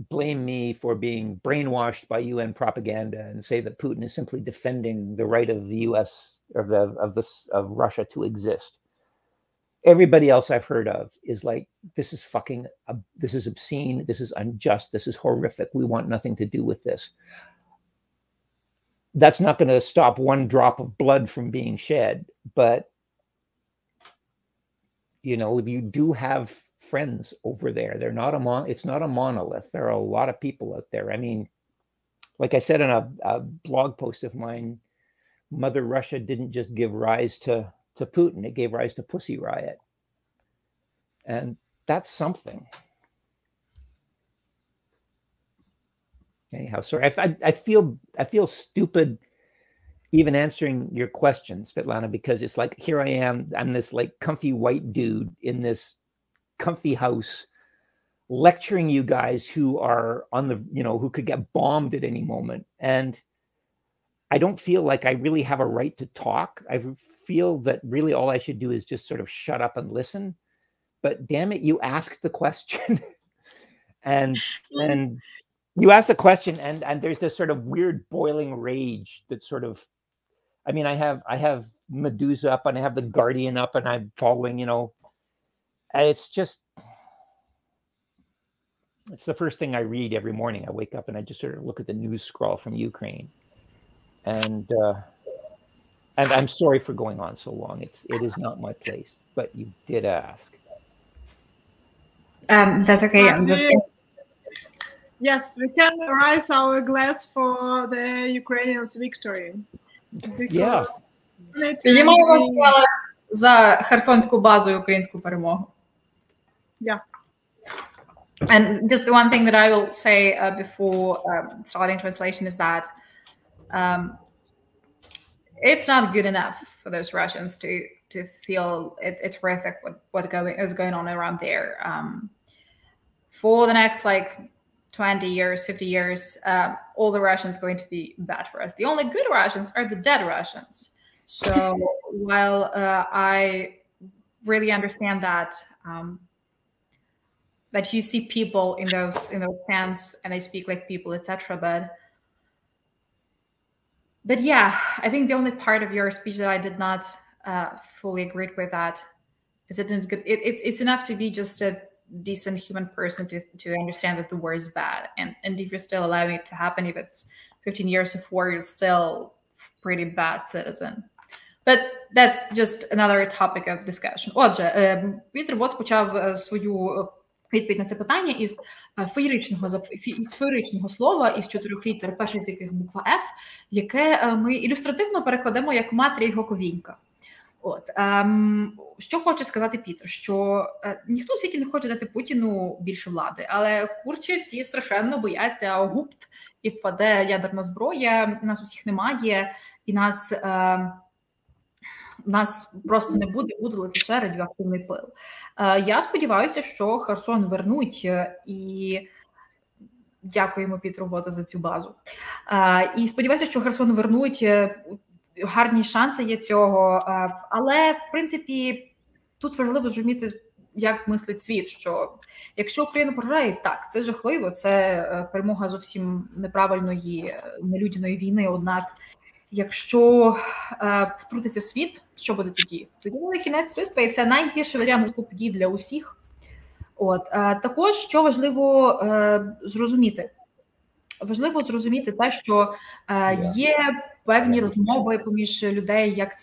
blame me for being brainwashed by UN propaganda and say that Putin is simply defending the right of the US of Russia to exist. Everybody else I've heard of is like, this is obscene, this is unjust, this is horrific, we want nothing to do with this. That's not going to stop one drop of blood from being shed, but you know, you do have friends over there. It's not a monolith. There are a lot of people out there. I mean, like I said in a blog post of mine, Mother Russia didn't just give rise to Putin, it gave rise to Pussy Riot. And that's something. Anyhow, sorry, I feel stupid even answering your question, Svetlana, because it's like, here I am, I'm this like comfy white dude in this comfy house lecturing you guys who are on the, you know, who could get bombed at any moment. And I don't feel like I really have a right to talk. I feel that really all I should do is just sort of shut up and listen. But damn it, you asked the question. and you asked the question, and there's this sort of weird boiling rage that sort of, I mean, I have Medusa up and I have the Guardian up and I'm following, you know, and it's the first thing I read every morning. I wake up and I just sort of look at the news scroll from Ukraine. And I'm sorry for going on so long. It is not my place, but you did ask.
That's okay.
Yes, we can raise our glass for the Ukrainians' victory.
Yeah.
Піднімаємо за Херсонську базу і українську перемогу.
Yeah.
And just the one thing that I will say before starting translation is that it's not good enough for those Russians to feel it's horrific what is going on around there. For the next 20 years, 50 years, all the Russians are going to be bad for us. The only good Russians are the dead Russians. So while I really understand that that you see people in those stands and they speak like people, etc. But yeah, I think the only part of your speech that I did not fully agree with that is it's enough to be just a decent human person to understand that the war is bad, and if you're still allowing it to happen, if it's 15 years of war, you're still pretty bad citizen. But that's just another topic of discussion. Отже, Пітер Воттс почав свою відповідь на це питання із феєричного слова, із 4 літер, перший з яких буква F, яке ми ілюстративно перекладемо як «матері його ковінька». От, що хоче сказати Пітер, що ніхто в світі не хоче дати Путіну більше влади, але курчі всі страшенно бояться гупт, і впаде ядерна зброя, нас усіх немає, і нас просто не буде лише радіоактивний пил. Я сподіваюся, що Херсон вернуть, і дякуємо Пітеру Воттсу за цю базу. І сподіваюся, що Херсон вернуть, гарні шанси є цього, але, в принципі, тут важливо зрозуміти, як мислить світ, що якщо Україна програє, так, це жахливо, це перемога зовсім неправильної, нелюдяної війни, однак якщо втрутиться світ, що буде тоді? Тоді буде кінець людства, і це найгірший варіант подій для усіх. От, також, що важливо зрозуміти? Важливо зрозуміти те, що є певні розмови поміж людей, як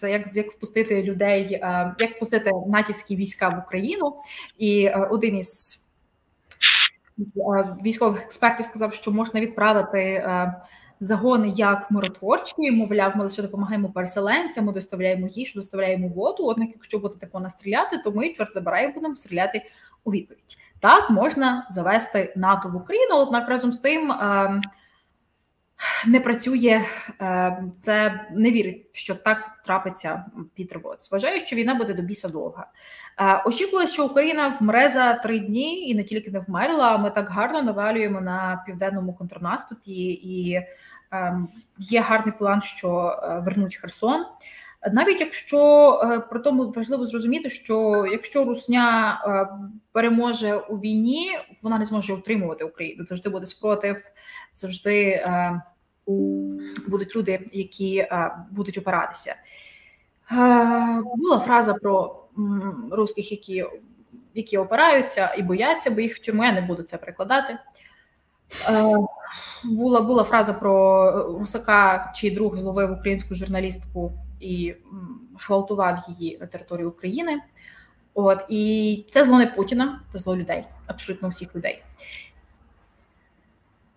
впустити людей, як впустити натівські війська в Україну. І один із військових експертів сказав, що можна відправити загони як миротворчі, мовляв, ми лише допомагаємо переселенцям, ми доставляємо їжу, доставляємо воду, однак якщо будете по нас стріляти, то ми, чорт забирай, будемо стріляти у відповідь. Так, можна завести НАТО в Україну, однак разом з тим не працює, це не вірить, що так трапиться Пітер Воттс. Вважаю, що війна буде до біса довга. Очікували, що Україна вмре за 3 дні, і не тільки не вмерла, ми так гарно навалюємо на південному контрнаступі, і є гарний план, що вернуть Херсон. Навіть якщо, при тому важливо зрозуміти, що якщо Русня переможе у війні, вона не зможе утримувати Україну. Завжди буде спротив, завжди будуть люди, які будуть опиратися. Була фраза про русських, які опираються і бояться, бо їх в тюрму, я не буду це перекладати. Була фраза про русака, чий друг зловив українську журналістку і гвалтував її на території України. От, і це зло не Путіна, це зло людей, абсолютно всіх людей.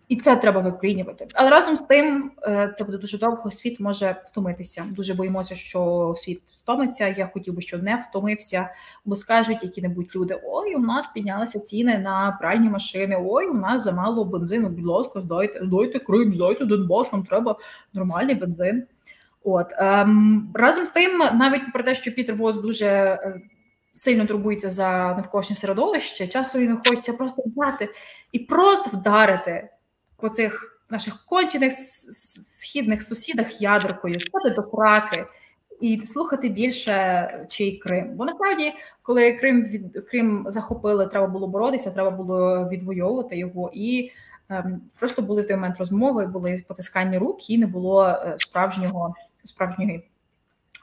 І це треба викорінювати. Але разом з тим, це буде дуже довго, світ може втомитися. Дуже боїмося, що світ втомиться, я хотів би, щоб не втомився, бо скажуть які-небудь люди, ой, у нас піднялися ціни на пральні машини, ой, у нас замало бензину, будь ласка, здайте Крим, здайте Донбас, нам треба нормальний бензин. От, разом з тим, навіть про те, що Пітер Воттс дуже сильно турбується за навколишнє середовище, часом йому хочеться просто взяти і просто вдарити по цих наших кончених східних сусідах ядеркою, стати до сраки і слухати більше чий Крим. Бо насправді, коли Крим захопили, треба було боротися, треба було відвоювати його, і просто були в той момент розмови, були потискання рук, і не було справжньої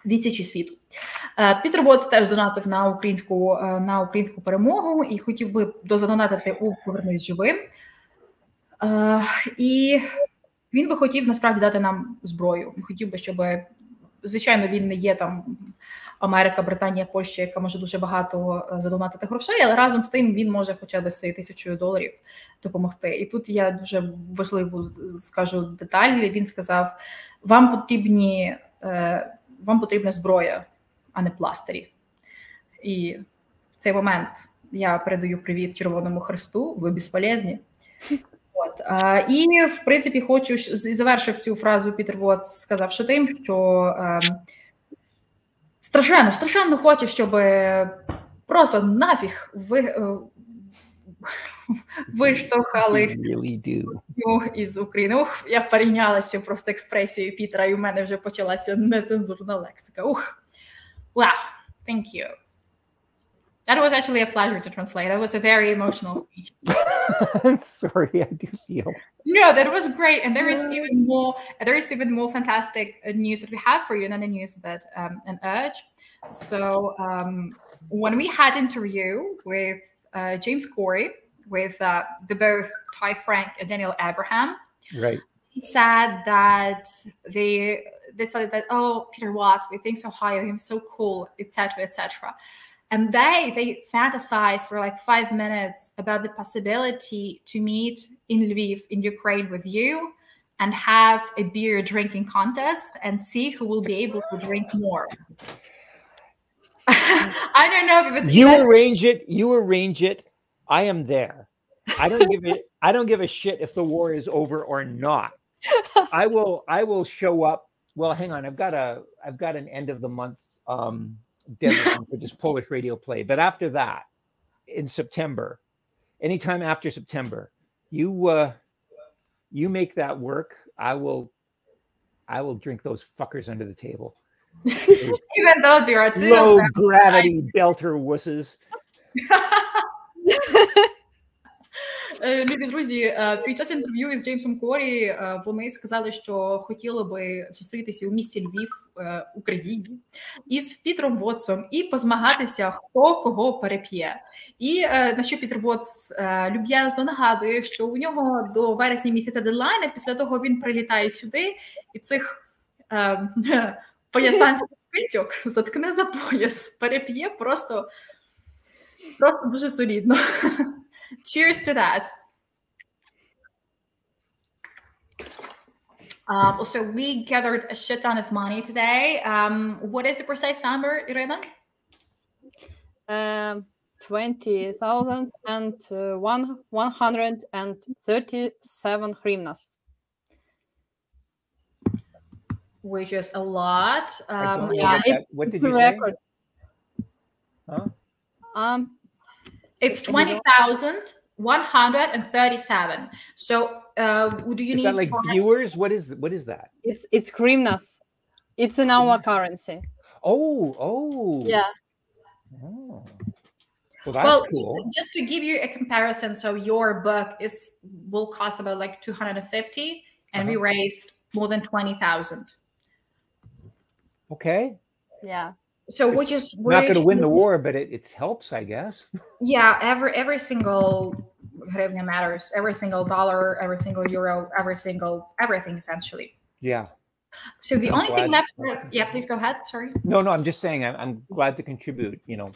відсічі світу. Пітер Воттс теж донатив на українську перемогу і хотів би дозадонатити у «Повернись живим». І він би хотів насправді дати нам зброю. Хотів би, щоб, звичайно, він не є там Америка, Британія, Польща, яка може дуже багато задонатити грошей, але разом з тим він може хоча б своєю $1000 допомогти. І тут я дуже важливу скажу деталь. Він сказав, вам потрібна зброя, а не пластирі. І в цей момент я передаю привіт Червоному Хресту, ви безполезні. От. І, в принципі, хочу завершив цю фразу Пітер Воттс, сказавши тим, що страшенно хочу, щоб просто нафіг виштовхали із України. Я перейнялася просто експресією Пітера, і в мене вже почалася нецензурна лексика. Wow, thank you. That was actually a pleasure to translate. It was a very emotional speech.
I'm sorry, I do feel.
No, that was great. And there is even more fantastic news that we have for you, not a news, but an urge. So when we had interview with James Corey, with the both Ty Frank and Daniel Abraham,
right?
He said that they decided that, oh, Pítер Wottsa, we think so high of him, so cool, etc., etc. And they fantasized for like 5 minutes about the possibility to meet in Lviv, in Ukraine, with you and have a beer drinking contest and see who will be able to drink more. I don't know if it's
you arrange it. I am there. I don't give a shit if the war is over or not. I will show up. Well, hang on. I've got an end of the month deadline for this Polish radio play. But after that, in September, anytime after September, you make that work. I will drink those fuckers under the table.
Even though there are two
low gravity belter wusses.
Любі друзі, під час інтерв'ю із Джеймсом Корі вони сказали, що хотіли би зустрітися у місті Львів, Україні, із Пітером Воттсом і позмагатися, хто кого переп'є. І на що Пітер Воттс люб'язно нагадує, що у нього до вересня місяця дедлайн, а після того він прилітає сюди і цих поясанців кицьок заткне за пояс, переп'є просто дуже солідно. Cheers to that. Also, we gathered a shit ton of money today. What is the precise number, Irina?
20,137 hryvnias.
Which is a lot.
Yeah,
what did
it's a
you
record.
Say? Huh?
It's 20,137. So, do you
Is
need
that like viewers? What is that?
It's hryvnias. It's in our currency.
Oh.
Yeah.
Oh. Well, that's cool.
Just to give you a comparison, so your book will cost about like 250, and we raised more than 20,000.
Okay.
Yeah.
So which is
not going to win the war, but it helps, I guess.
Yeah, every single hryvnia matters. Every single dollar, every single euro, everything essentially.
Yeah.
So the only thing left for us, yeah, please go ahead. Sorry.
No, I'm just saying I'm glad to contribute. You know,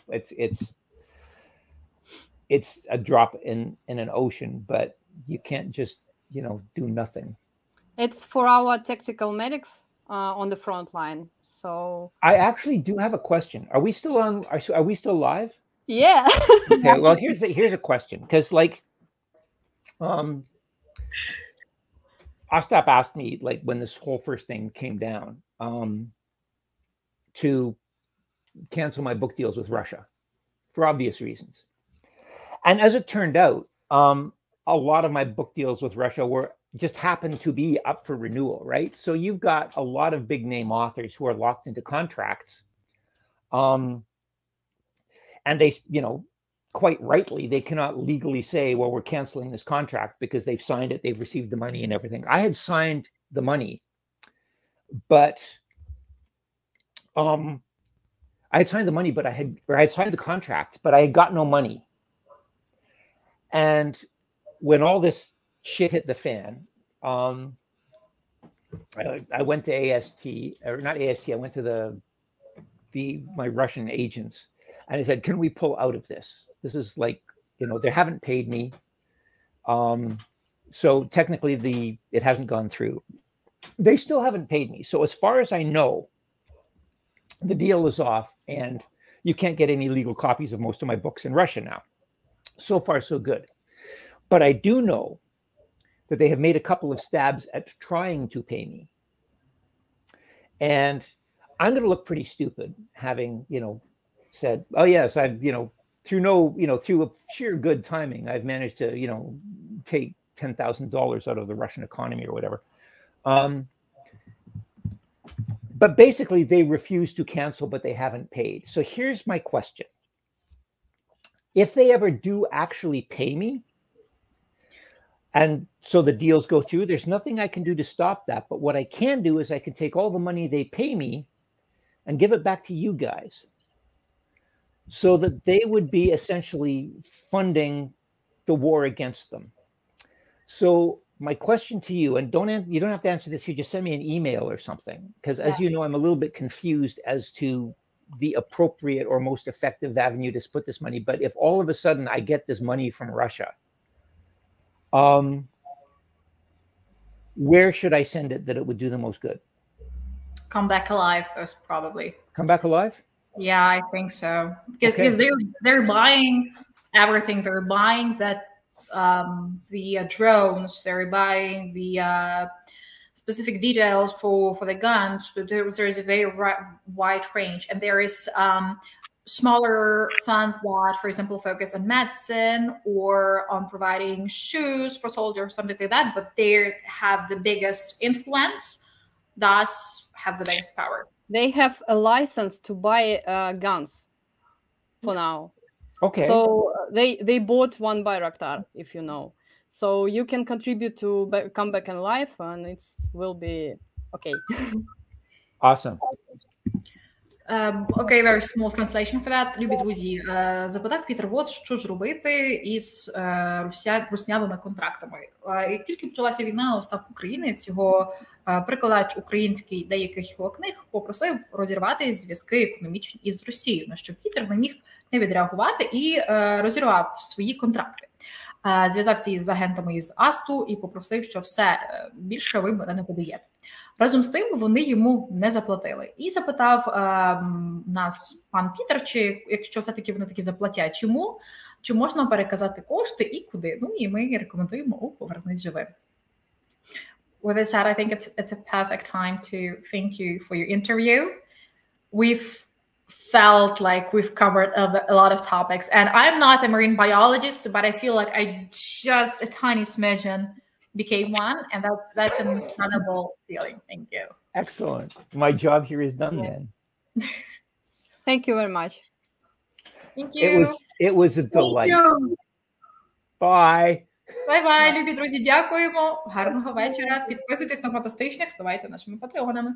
it's a drop in an ocean, but you can't just, do nothing.
It's for our tactical medics on the front line. So
I actually do have a question. Are we still on? Are we still live?
Yeah.
Okay. Well, here's a question, because Ostap asked me when this whole first thing came down to cancel my book deals with Russia for obvious reasons, and as it turned out, a lot of my book deals with Russia just happened to be up for renewal, right? So you've got a lot of big name authors who are locked into contracts. And they, quite rightly, they cannot legally say, well, we're canceling this contract because they've signed it, they've received the money and everything. I had signed the money, but I had signed the money, but I had signed the contract, but I had got no money. And when all this shit hit the fan, I went to AST, or not AST, I went to my Russian agents, and I said, can we pull out of this? This is they haven't paid me. So technically it hasn't gone through. They still haven't paid me. So as far as I know, the deal is off, and you can't get any legal copies of most of my books in Russia now. So far, so good. But I do know that they have made a couple of stabs at trying to pay me. And I'm going to look pretty stupid having, said, oh yes, I've, through a sheer good timing, I've managed to, take $10,000 out of the Russian economy or whatever. But basically they refuse to cancel, but they haven't paid. So here's my question. if they ever do actually pay me, and so the deals go through, there's nothing I can do to stop that. But what I can do is I can take all the money they pay me and give it back to you guys, so that they would be essentially funding the war against them. So my question to you, and you don't have to answer this here, just send me an email or something, because as you know, I'm a little bit confused as to the appropriate or most effective avenue to put this money. But if all of a sudden I get this money from Russia, where should I send it that it would do the most good?
Come back alive, most probably.
Come back alive?
Yeah, I think so. Because they're buying everything. They're buying that the drones. They're buying the specific details for the guns. There is a very wide range, and there is smaller funds that, for example, focus on medicine or on providing shoes for soldiers, something like that. But they have the biggest influence, thus have the biggest power.
They have a license to buy guns for now.
Okay.
So they bought one Bayraktar, if you know. So you can contribute to come back in life, and it will be okay.
Awesome.
Okay, very small translation for that. Любі друзі, запитав Пітер Воттс, що ж робити із руснявими контрактами. Як тільки почалася війна, Остап Українець, його перекладач український деяких його книг, попросив розірвати зв'язки економічні із Росією, на що Пітер не міг не відреагувати і розірвав свої контракти. Зв'язався із агентами із Асту і попросив, що все, більше ви мене не подаєте. Разом з тим вони йому не заплатили. І запитав нас пан Пітер, чи якщо все-таки вони таки заплатять йому, чи можна переказати кошти і куди. Ну і ми рекомендуємо «Повернись живим». With that said, I think it's a perfect time to thank you for your interview. We've felt like we've covered a lot of topics, and I'm not a marine biologist, but I feel like I just a tiny smidgen became one, and that's an incredible feeling. Thank you.
Excellent. My job here is done then.
Thank you very much.
Thank you.
It was a delight. Bye.
Бай-бай, любі друзі, дякуємо. Гарного вечора. Підписуйтесь на фантастичних, ставайте нашими патреонами.